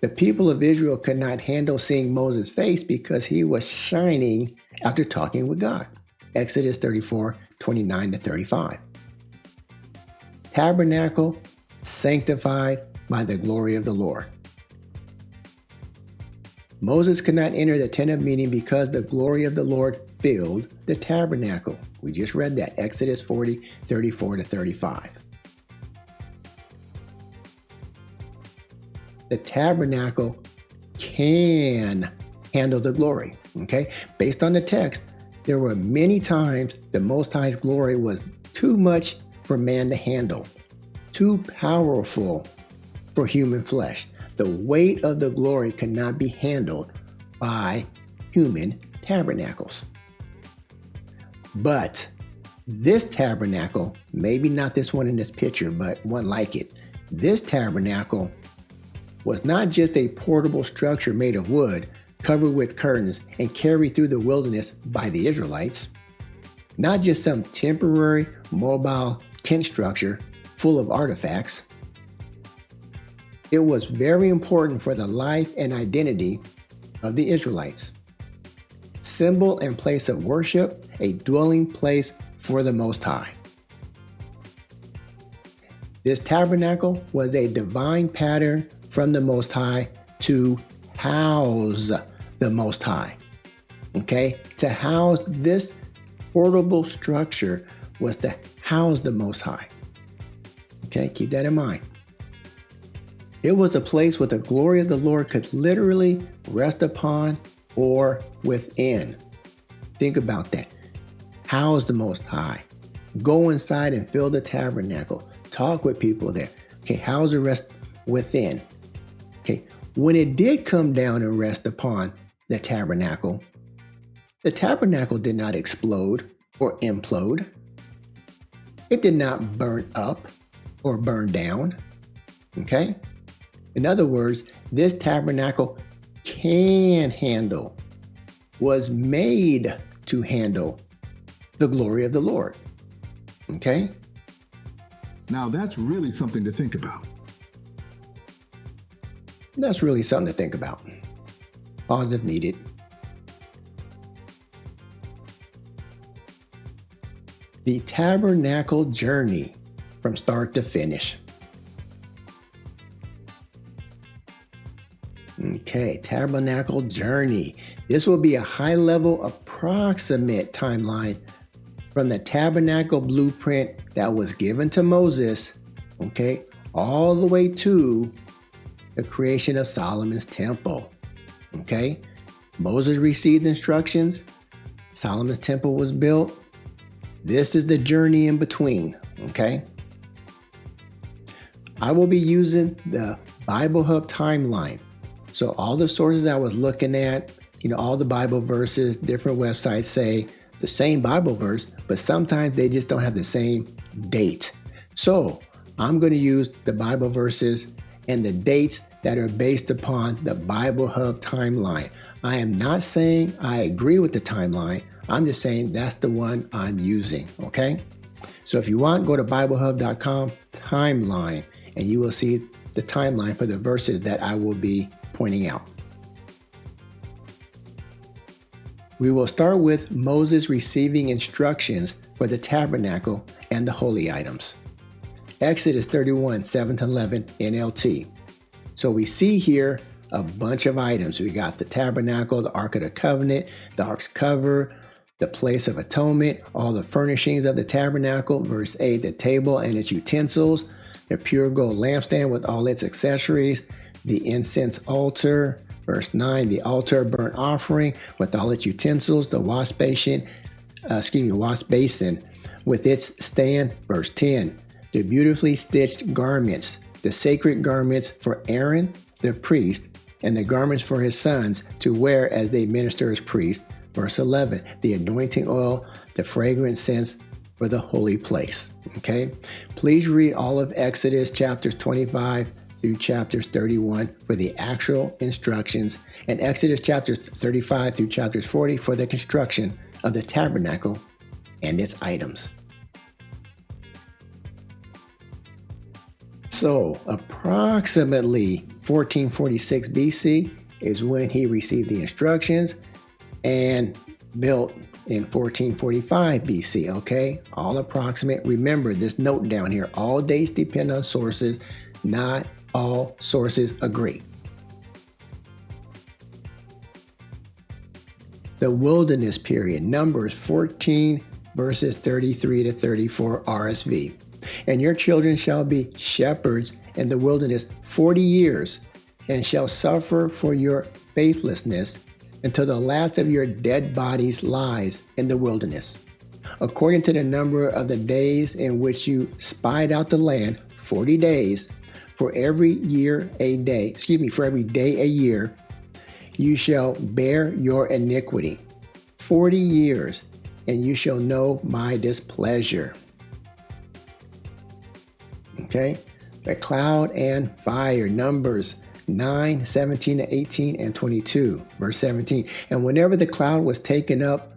The people of Israel could not handle seeing Moses' face because he was shining after talking with God. Exodus 34:29-35. Tabernacle sanctified by the glory of the Lord. Moses could not enter the tent of meeting because the glory of the Lord filled the tabernacle. We just read that, Exodus 40:34-35. The tabernacle can handle the glory, okay? Based on the text, there were many times the Most High's glory was too much for man to handle, too powerful for human flesh. The weight of the glory cannot be handled by human tabernacles. But this tabernacle, maybe not this one in this picture, but one like it, This tabernacle was not just a portable structure made of wood, covered with curtains, and carried through the wilderness by the Israelites. Not just some temporary mobile tent structure full of artifacts. It was very important for the life and identity of the Israelites. Symbol and place of worship, a dwelling place for the Most High. This tabernacle was a divine pattern from the Most High to house the Most High. Okay? To house this portable structure was to house the Most High. Okay? Keep that in mind. It was a place where the glory of the Lord could literally rest upon or within. Think about that. House the Most High. Go inside and fill the tabernacle. Talk with people there. Okay, house the rest within. Okay, when it did come down and rest upon the tabernacle did not explode or implode. It did not burn up or burn down. Okay? In other words, this tabernacle can handle, was made to handle the glory of the Lord. Okay? Now that's really something to think about. That's really something to think about. Pause if needed. The Tabernacle Journey from start to finish. Okay, Tabernacle Journey. This will be a high-level approximate timeline from the tabernacle blueprint that was given to Moses, okay, all the way to the creation of Solomon's temple. Okay, Moses received instructions, Solomon's temple was built. This is the journey in between. Okay, I will be using the Bible Hub timeline. So all the sources I was looking at, all the Bible verses, different websites say the same Bible verse, but sometimes they just don't have the same date. So I'm going to use the Bible verses and the dates that are based upon the Bible Hub timeline. I am not saying I agree with the timeline. I'm just saying that's the one I'm using, okay? So if you want, go to BibleHub.com timeline, and you will see the timeline for the verses that I will be pointing out. We will start with Moses receiving instructions for the tabernacle and the holy items. Exodus 31, 7-11 NLT. So we see here a bunch of items. We got the tabernacle, the Ark of the Covenant, the Ark's cover, the place of atonement, all the furnishings of the tabernacle. Verse 8, the table and its utensils, the pure gold lampstand with all its accessories, the incense altar. Verse 9, the altar of burnt offering with all its utensils, the wash basin with its stand. Verse 10, the beautifully stitched garments, the sacred garments for Aaron, the priest, and the garments for his sons to wear as they minister as priests. Verse 11, the anointing oil, the fragrant scents for the holy place. Okay? Please read all of Exodus chapters 25 through chapters 31 for the actual instructions, and Exodus chapters 35 through chapters 40 for the construction of the tabernacle and its items. So, approximately 1446 BC is when he received the instructions and built in 1445 BC, okay? All approximate. Remember this note down here. All dates depend on sources. Not all sources agree. The wilderness period, Numbers 14 verses 33 to 34 RSV. And your children shall be shepherds in the wilderness 40 years, and shall suffer for your faithlessness until the last of your dead bodies lies in the wilderness. According to the number of the days in which you spied out the land, 40 days, for every day a year, you shall bear your iniquity. 40 years, and you shall know my displeasure. Okay? a cloud and fire. Numbers 9, 17 to 18 and 22, verse 17. And whenever the cloud was taken up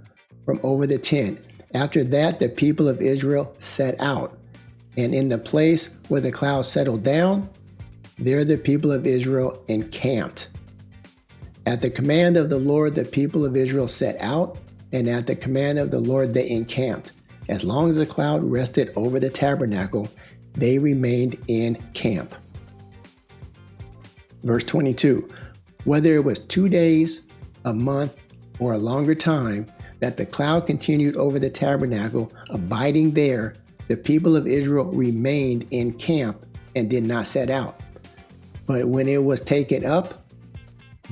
from over the tent, after that the people of Israel set out. And in the place where the cloud settled down, there the people of Israel encamped. At the command of the Lord, the people of Israel set out, and at the command of the Lord they encamped. As long as the cloud rested over the tabernacle, they remained in camp. Verse 22, whether it was 2 days, a month, or a longer time that the cloud continued over the tabernacle, abiding there, the people of Israel remained in camp and did not set out. But when it was taken up,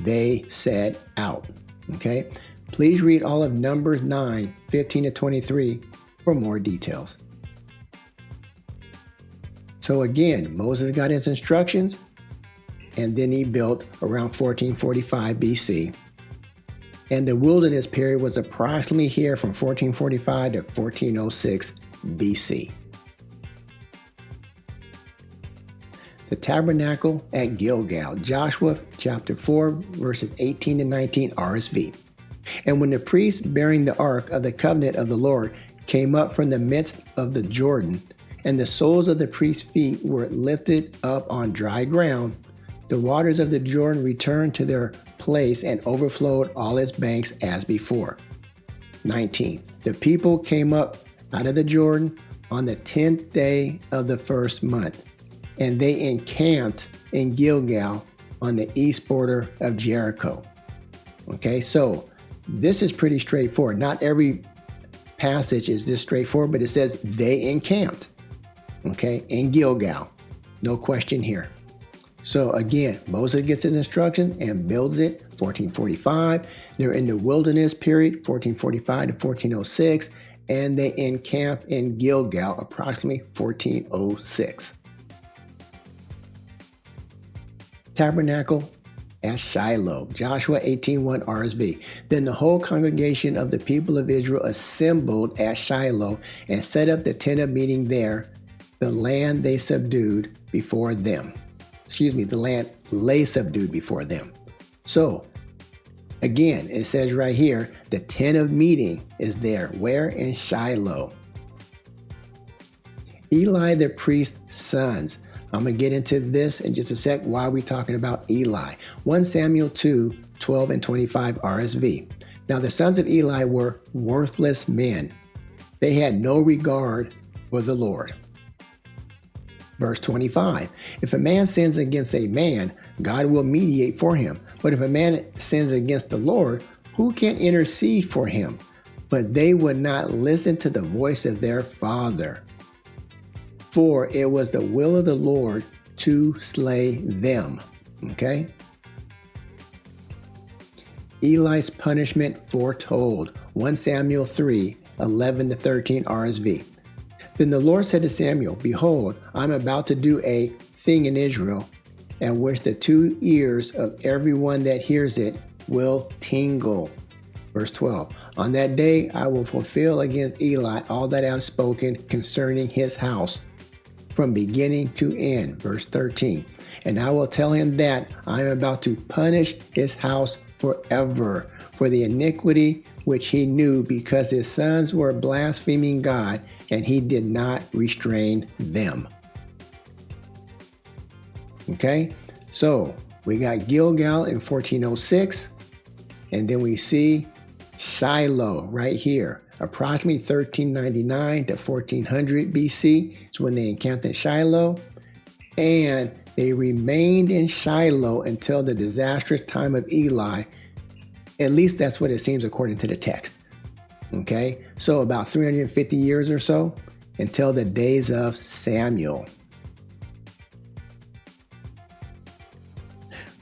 they set out. Okay? Please read all of Numbers 9, 15 to 23 for more details. So again, Moses got his instructions, and then he built around 1445 BC. And the wilderness period was approximately here from 1445 to 1406 BC. The tabernacle at Gilgal, Joshua chapter 4, verses 18 to 19 RSV. And when the priests bearing the ark of the covenant of the Lord came up from the midst of the Jordan, and the soles of the priest's feet were lifted up on dry ground, the waters of the Jordan returned to their place and overflowed all its banks as before. 19. The people came up out of the Jordan on the 10th day of the first month, and they encamped in Gilgal on the east border of Jericho. Okay, so this is pretty straightforward. Not every passage is this straightforward, but it says they encamped, okay, in Gilgal. No question here. So again, Moses gets his instruction and builds it, 1445. They're in the wilderness period, 1445 to 1406, and they encamp in Gilgal approximately 1406. Tabernacle at Shiloh, Joshua 18:1 RSV. Then the whole congregation of the people of Israel assembled at Shiloh and set up the tent of meeting there. The land they subdued before them. The land lay subdued before them. So, again, it says right here, the tent of meeting is there. Where? In Shiloh. Eli the priest's sons. I'm going to get into this in just a sec. Why are we talking about Eli? 1 Samuel 2, 12 and 25 RSV. Now the sons of Eli were worthless men. They had no regard for the Lord. Verse 25. If a man sins against a man, God will mediate for him. But if a man sins against the Lord, who can intercede for him? But they would not listen to the voice of their father. For it was the will of the Lord to slay them. Okay? Eli's punishment foretold. 1 Samuel 3, 11 to 13 RSV. Then the Lord said to Samuel, behold, I'm about to do a thing in Israel, at which the 2 ears of everyone that hears it will tingle. Verse 12. On that day I will fulfill against Eli all that I have spoken concerning his house, from beginning to end. Verse 13. And I will tell him that I am about to punish his house forever for the iniquity which he knew, because his sons were blaspheming God, and he did not restrain them. Okay, so we got Gilgal in 1406, and then we see Shiloh right here, approximately 1399 to 1400 BC. It's when they encamped at Shiloh, and they remained in Shiloh until the disastrous time of Eli. At least that's what it seems according to the text. Okay, so about 350 years or so, until the days of Samuel.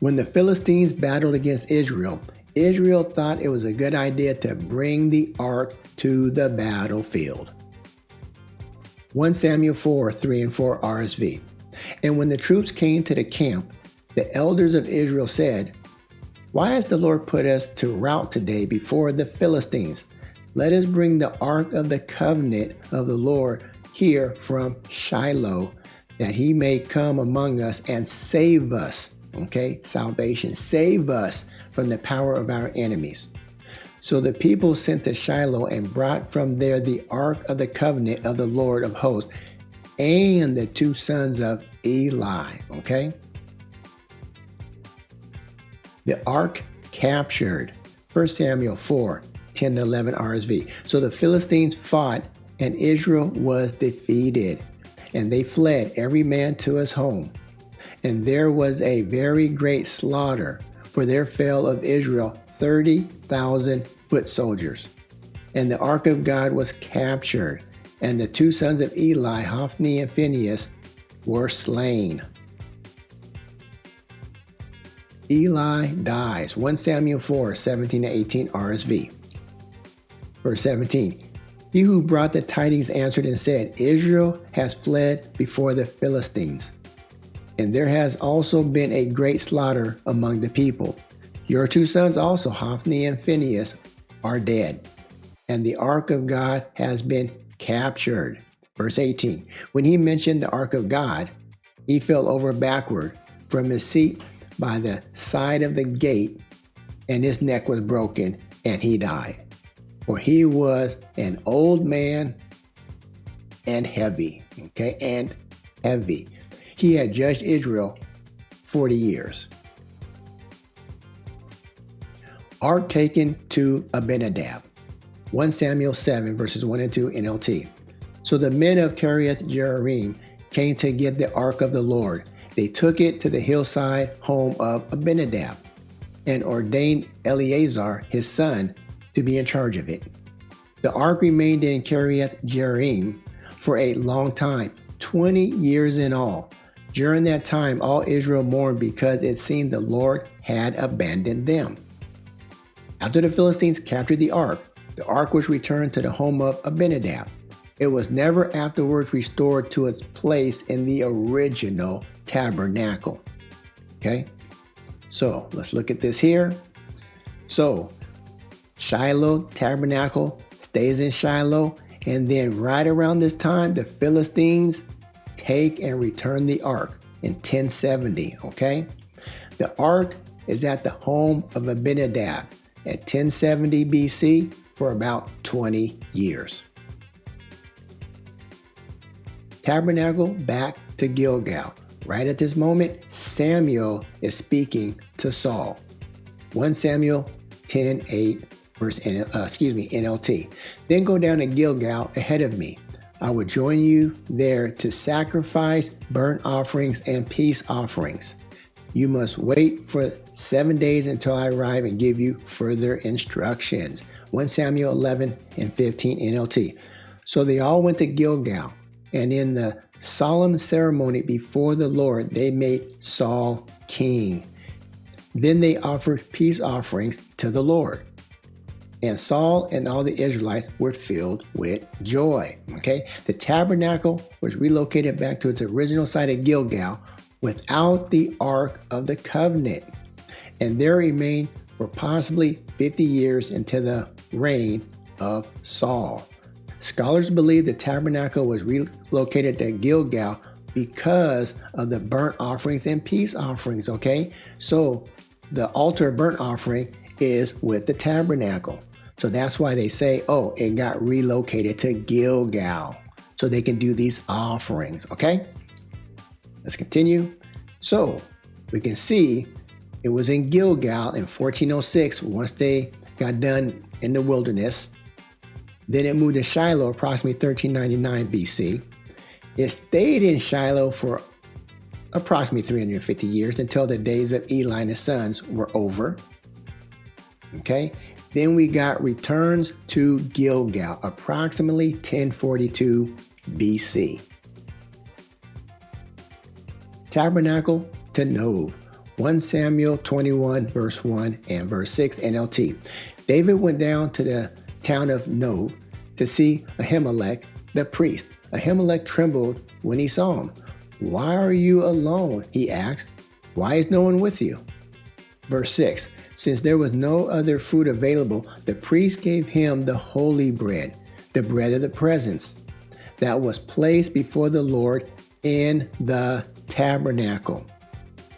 When the Philistines battled against Israel, Israel thought it was a good idea to bring the ark to the battlefield. 1 Samuel 4, 3 and 4 RSV. And when the troops came to the camp, the elders of Israel said, why has the Lord put us to rout today before the Philistines? Let us bring the ark of the covenant of the Lord here from Shiloh, that he may come among us and save us. Okay, salvation, save us from the power of our enemies. So the people sent to Shiloh and brought from there the ark of the covenant of the Lord of hosts and the 2 sons of Eli. Okay, the ark captured. 1 Samuel 4, 10 to 11 RSV. So the Philistines fought and Israel was defeated, and they fled every man to his home. And there was a very great slaughter, for there fell of Israel 30,000 foot soldiers. And the ark of God was captured, and the 2 sons of Eli, Hophni and Phinehas, were slain. Eli dies. 1 Samuel 4, 17 to 18 RSV. Verse 17. He who brought the tidings answered and said, Israel has fled before the Philistines, and there has also been a great slaughter among the people. Your 2 sons also, Hophni and Phinehas, are dead, and the ark of God has been captured. Verse 18. When he mentioned the ark of God, he fell over backward from his seat by the side of the gate, and his neck was broken, and he died. For he was an old man and heavy. Okay, and heavy. He had judged Israel 40 years. Ark taken to Abinadab. 1 Samuel 7, verses 1 and 2 NLT. So the men of Kiriath Jearim came to get the ark of the Lord. They took it to the hillside home of Abinadab and ordained Eleazar, his son, to be in charge of it. The ark remained in Kiriath Jearim for a long time, 20 years in all. During that time, all Israel mourned because it seemed the Lord had abandoned them. After the Philistines captured the ark was returned to the home of Abinadab. It was never afterwards restored to its place in the original tabernacle. Okay, so let's look at this here. So Shiloh tabernacle stays in Shiloh, and then right around this time, the Philistines take and return the ark in 1070. Okay, the ark is at the home of Abinadab at 1070 BC for about 20 years. Tabernacle back to Gilgal. Right at this moment, Samuel is speaking to Saul. 1 Samuel 10:8, verse NLT. Then go down to Gilgal ahead of me. I will join you there to sacrifice burnt offerings and peace offerings. You must wait for 7 days until I arrive and give you further instructions. 1 Samuel 11 and 15 NLT. So they all went to Gilgal, and in the solemn ceremony before the Lord, they made Saul king. Then they offered peace offerings to the Lord. And Saul and all the Israelites were filled with joy. Okay, the tabernacle was relocated back to its original site at Gilgal without the Ark of the Covenant, and there remained for possibly 50 years until the reign of Saul. Scholars believe the tabernacle was relocated to Gilgal because of the burnt offerings and peace offerings. Okay, so the altar burnt offering is with the tabernacle. So that's why they say, oh, it got relocated to Gilgal so they can do these offerings. Okay, let's continue. So we can see it was in Gilgal in 1406 once they got done in the wilderness. Then it moved to Shiloh approximately 1399 BC. It stayed in Shiloh for approximately 350 years until the days of Eli and his sons were over. Okay, then we got returns to Gilgal approximately 1042 BC. Tabernacle to Nob. 1 Samuel 21 verse 1 and verse 6 NLT. David went down to the town of Nob to see Ahimelech the priest. Ahimelech trembled when he saw him. Why are you alone? He asked. Why is no one with you? Verse 6. Since there was no other food available, the priest gave him the holy bread, the bread of the presence, that was placed before the Lord in the tabernacle.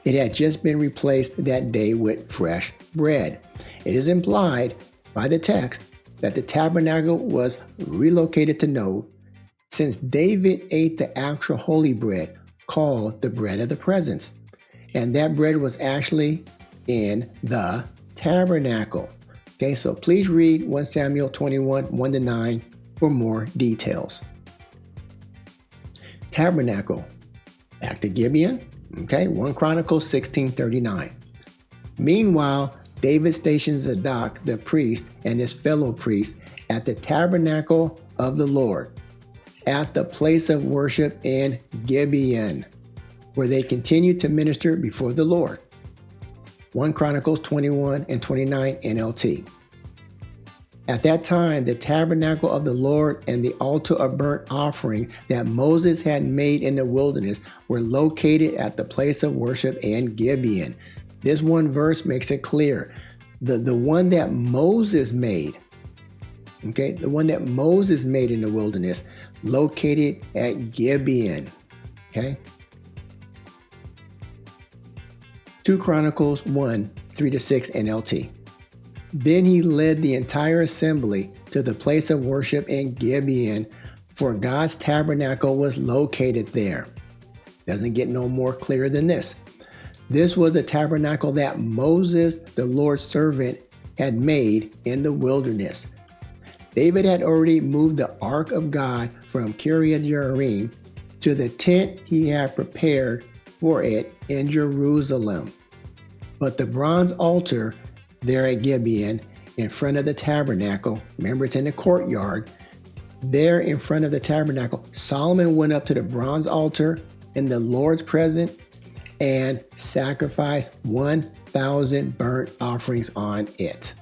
It had just been replaced that day with fresh bread. It is implied by the text that the tabernacle was relocated to Nod, since David ate the actual holy bread called the bread of the presence. And that bread was actually in the tabernacle. Okay, so please read 1 Samuel 21, 1-9 for more details. Tabernacle, back to Gibeon. Okay, 1 Chronicles 16:39. Meanwhile, David stationed Zadok the priest and his fellow priests at the tabernacle of the Lord, at the place of worship in Gibeon, where they continued to minister before the Lord. 1 Chronicles 21 and 29 NLT. At that time, the tabernacle of the Lord and the altar of burnt offering that Moses had made in the wilderness were located at the place of worship in Gibeon. This one verse makes it clear. The one that Moses made, okay, the one that Moses made in the wilderness, located at Gibeon, okay? 2 Chronicles 1, 3-6 NLT. Then he led the entire assembly to the place of worship in Gibeon, for God's tabernacle was located there. Doesn't get no more clear than this. This was a tabernacle that Moses, the Lord's servant, had made in the wilderness. David had already moved the ark of God from Kiriath Jearim to the tent he had prepared for it in Jerusalem. But the bronze altar there at Gibeon, in front of the tabernacle, remember it's in the courtyard, there in front of the tabernacle, Solomon went up to the bronze altar in the Lord's presence and sacrificed 1,000 burnt offerings on it.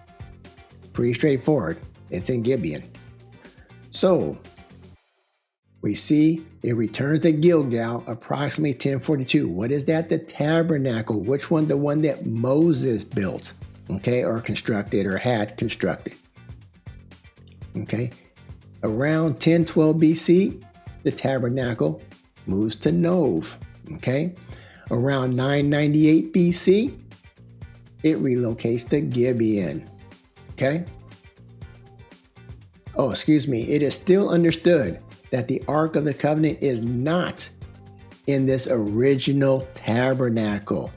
Pretty straightforward. It's in Gibeon. So, we see it returns to Gilgal approximately 1042. What is that? The tabernacle. Which one? The one that Moses built, okay, or constructed or had constructed. Okay. Around 1012 BC, the tabernacle moves to Nov. Okay. Around 998 BC, it relocates to Gibeon. Okay. Oh, excuse me. It is still understood that the Ark of the Covenant is not in this original tabernacle,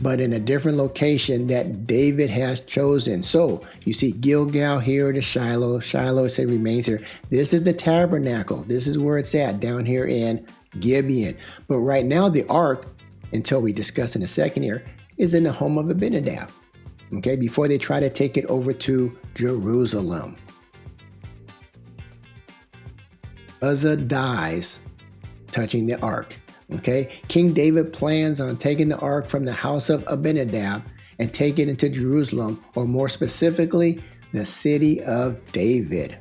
but in a different location that David has chosen. So you see Gilgal here to Shiloh. Shiloh, it remains here. This is the tabernacle. This is where it's at, down here in Gibeon. But right now the Ark, until we discuss in a second here, is in the home of Abinadab. Okay, before they try to take it over to Jerusalem. Uzzah dies touching the ark. Okay, King David plans on taking the ark from the house of Abinadab and take it into Jerusalem, or more specifically, the city of David.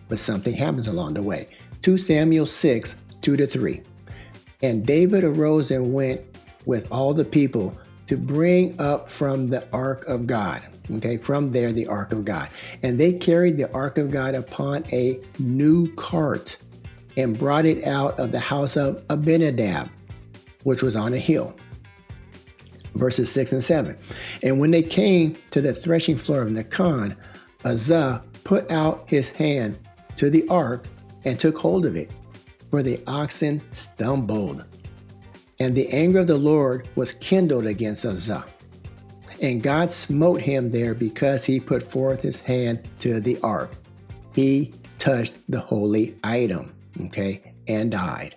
But something happens along the way. 2 Samuel 6, 2-3. And David arose and went with all the people to bring up from the ark of God. Okay, from there, the ark of God. And they carried the ark of God upon a new cart and brought it out of the house of Abinadab, which was on a hill. Verses 6 and 7. And when they came to the threshing floor of Nakon, Uzzah put out his hand to the ark and took hold of it, for the oxen stumbled. And the anger of the Lord was kindled against Uzzah. And God smote him there because he put forth his hand to the ark. He touched the holy item, okay, and died.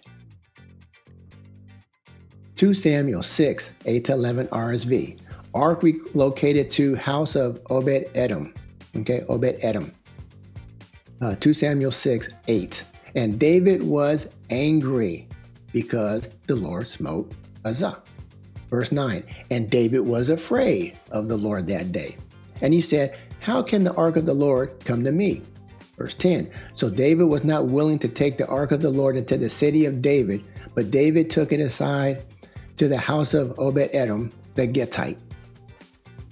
2 Samuel 6, 8-11 RSV. Ark relocated to house of Obed-Edom, okay, Obed-Edom. 2 Samuel 6, 8. And David was angry because the Lord smote Uzzah. Verse 9, and David was afraid of the Lord that day. And he said, how can the ark of the Lord come to me? Verse 10, so David was not willing to take the ark of the Lord into the city of David, but David took it aside to the house of Obed-Edom, the Gittite.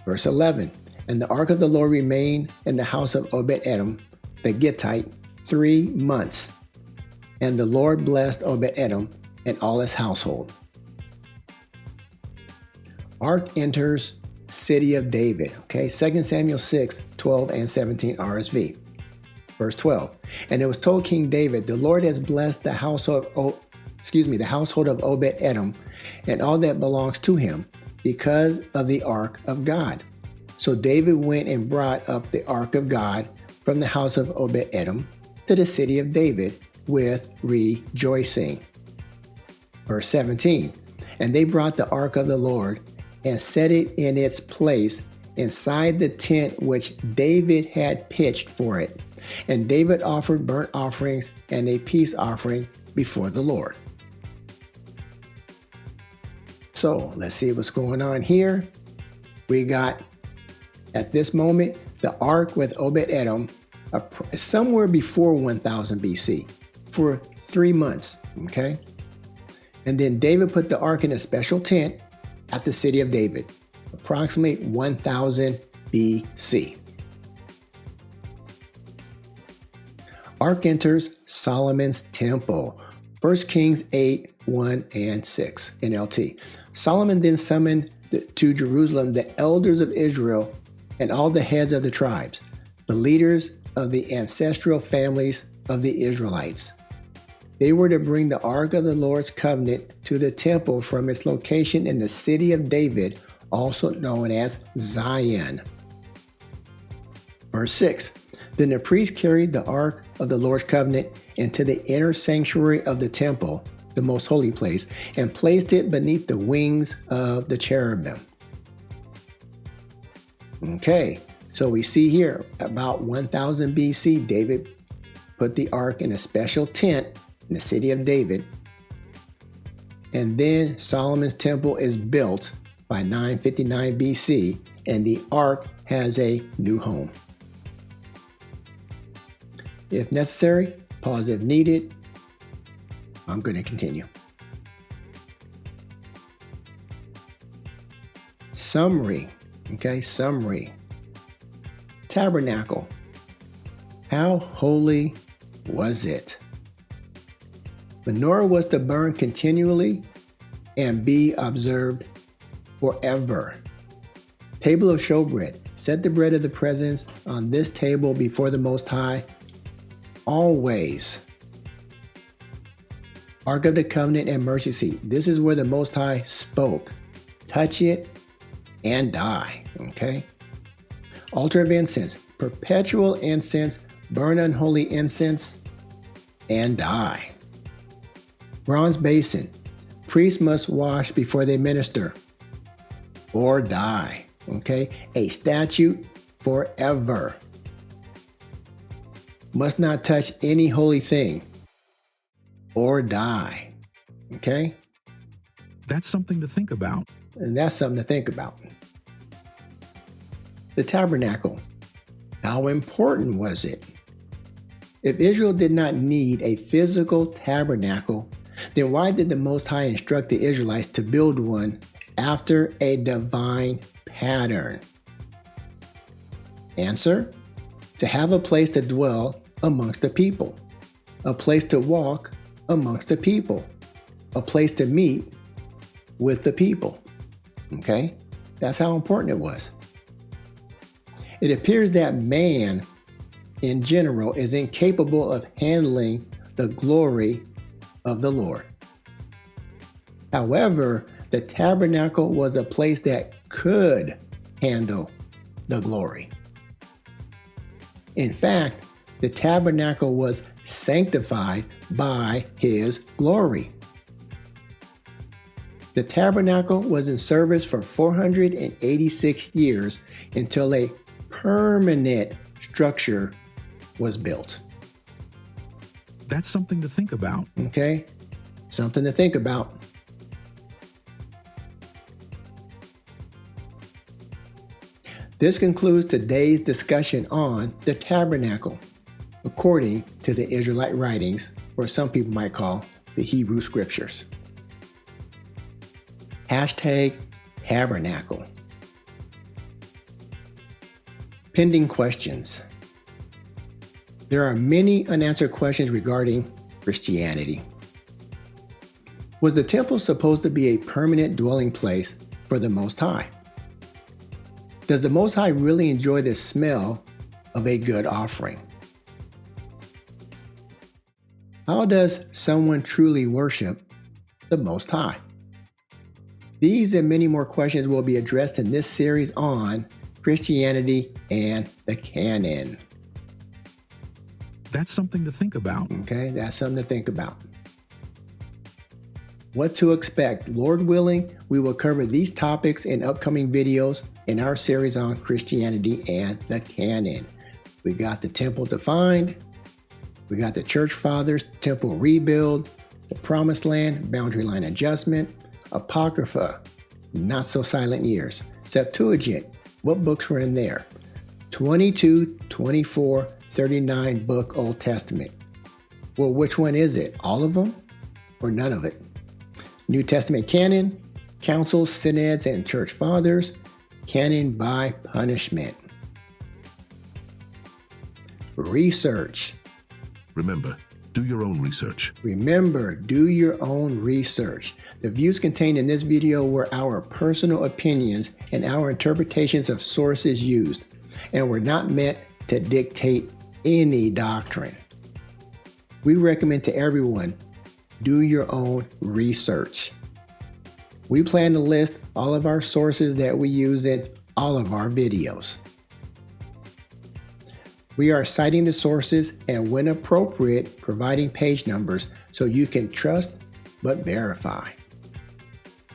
Verse 11, and the ark of the Lord remained in the house of Obed-Edom, the Gittite, 3 months. And the Lord blessed Obed-Edom and all his household. Ark enters city of David. Okay, 2 Samuel 6, 12 and 17 RSV. Verse 12. And it was told King David, the Lord has blessed the household of Obed-Edom and all that belongs to him because of the ark of God. So David went and brought up the ark of God from the house of Obed-Edom to the city of David with rejoicing. Verse 17. And they brought the ark of the Lord and set it in its place inside the tent which David had pitched for it. And David offered burnt offerings and a peace offering before the Lord. So let's see what's going on here. We got, at this moment, the ark with Obed-Edom somewhere before 1000 BC for 3 months, okay? And then David put the ark in a special tent at the city of David, approximately 1000 BC. Ark enters Solomon's temple. 1 Kings 8, 1 and 6 NLT. Solomon then summoned to Jerusalem the elders of Israel and all the heads of the tribes, the leaders of the ancestral families of the Israelites. They were to bring the Ark of the Lord's covenant to the temple from its location in the city of David, also known as Zion. Verse 6. Then the priest carried the Ark of the Lord's covenant into the inner sanctuary of the temple, the most holy place, and placed it beneath the wings of the cherubim. Okay, so we see here about 1000 BC, David put the ark in a special tent in the city of David. And then Solomon's temple is built by 959 BC, and the ark has a new home. If necessary, pause if needed. I'm going to continue. Summary. Okay, summary. Tabernacle. How holy was it? Menorah was to burn continually and be observed forever. Table of showbread. Set the bread of the presence on this table before the Most High always. Ark of the Covenant and Mercy Seat. This is where the Most High spoke. Touch it and die. Okay? Altar of incense. Perpetual incense. Burn unholy incense and die. Bronze basin. Priests must wash before they minister or die. Okay? A statute forever. Must not touch any holy thing or die. Okay? That's something to think about. And that's something to think about. The tabernacle. How important was it? If Israel did not need a physical tabernacle, then why did the Most High instruct the Israelites to build one after a divine pattern? Answer: to have a place to dwell amongst the people, a place to walk amongst the people, a place to meet with the people. Okay? That's how important it was. It appears that man in general is incapable of handling the glory of the Lord. However, the tabernacle was a place that could handle the glory. In fact, the tabernacle was sanctified by his glory. The tabernacle was in service for 486 years until a permanent structure was built. That's something to think about. Okay? Something to think about. This concludes today's discussion on the tabernacle, according to the Israelite writings, or some people might call the Hebrew scriptures. #tabernacle. Pending questions. There are many unanswered questions regarding Christianity. Was the temple supposed to be a permanent dwelling place for the Most High? Does the Most High really enjoy the smell of a good offering? How does someone truly worship the Most High? These and many more questions will be addressed in this series on Christianity and the canon. That's something to think about. Okay, that's something to think about. What to expect. Lord willing, we will cover these topics in upcoming videos in our series on Christianity and the canon. We got the Temple Defined, we got the Church Fathers, Temple Rebuild, the Promised Land, Boundary Line Adjustment, Apocrypha, Not So Silent Years, Septuagint, what books were in there? 22, 24, 39 book Old Testament. Well, which one is it? All of them or none of it? New Testament canon, councils, synods, and church fathers, canon by punishment. Research. Remember, do your own research. Remember, do your own research. The views contained in this video were our personal opinions and our interpretations of sources used, and were not meant to dictate any doctrine. We recommend to everyone, do your own research. We plan to list all of our sources that we use in all of our videos. We are citing the sources and, when appropriate, providing page numbers so you can trust but verify.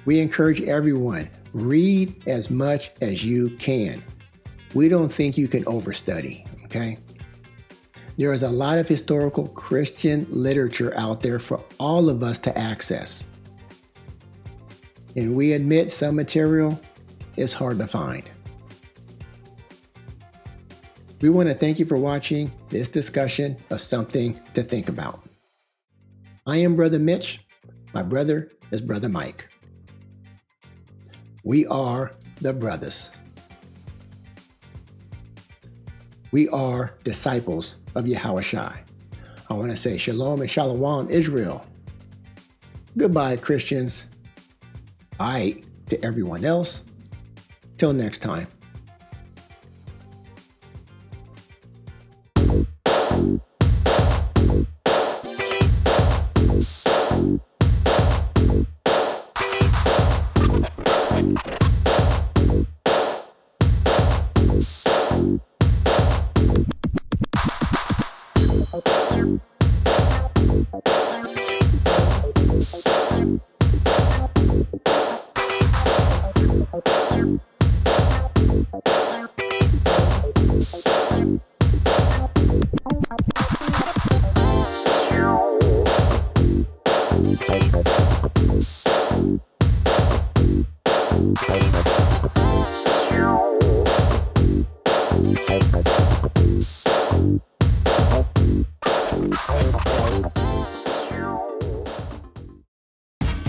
We encourage everyone, read as much as you can. We don't think you can overstudy, okay? There is a lot of historical Christian literature out there for all of us to access. And we admit some material is hard to find. We want to thank you for watching this discussion of something to think about. I am Brother Mitch. My brother is Brother Mike. We are the brothers. We are disciples of Yahawashi. I want to say shalom and shalom, Israel. Goodbye, Christians. Aight to everyone else. Till next time.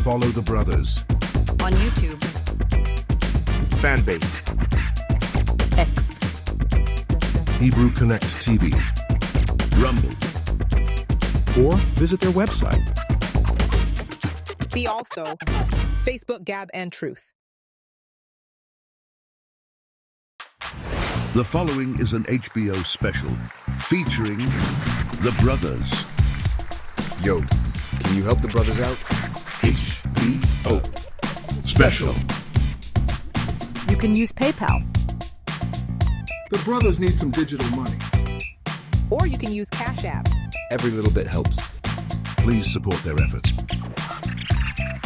Follow the brothers. On YouTube, Fanbase. X, Hebrew Connect TV. Rumble. Or visit their website. See also Facebook, Gab, and Truth. The following is an HBO special featuring the brothers. Yo, can you help the brothers out? HBO special. you can use PayPal. The brothers need some digital money. Or you can use CashApp. Every little bit helps. Please support their efforts.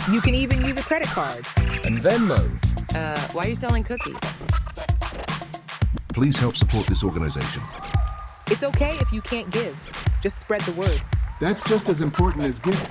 You can even use a credit card. And Venmo. Why are you selling cookies? Please help support this organization. It's okay if you can't give. Just spread the word. That's just as important as giving.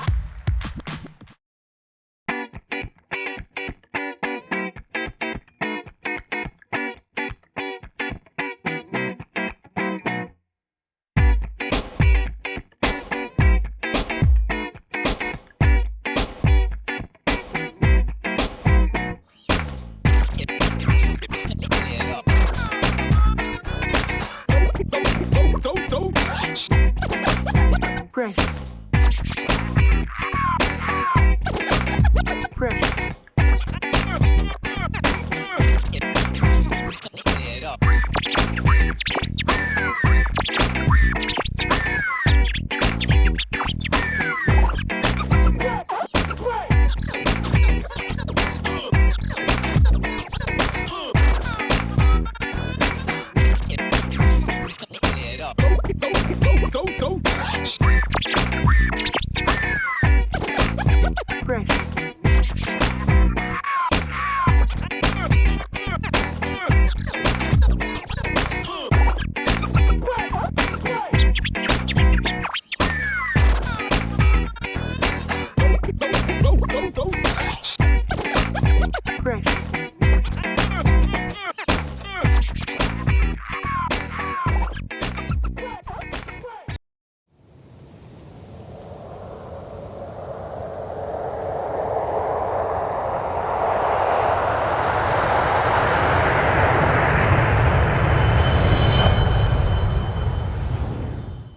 Precious.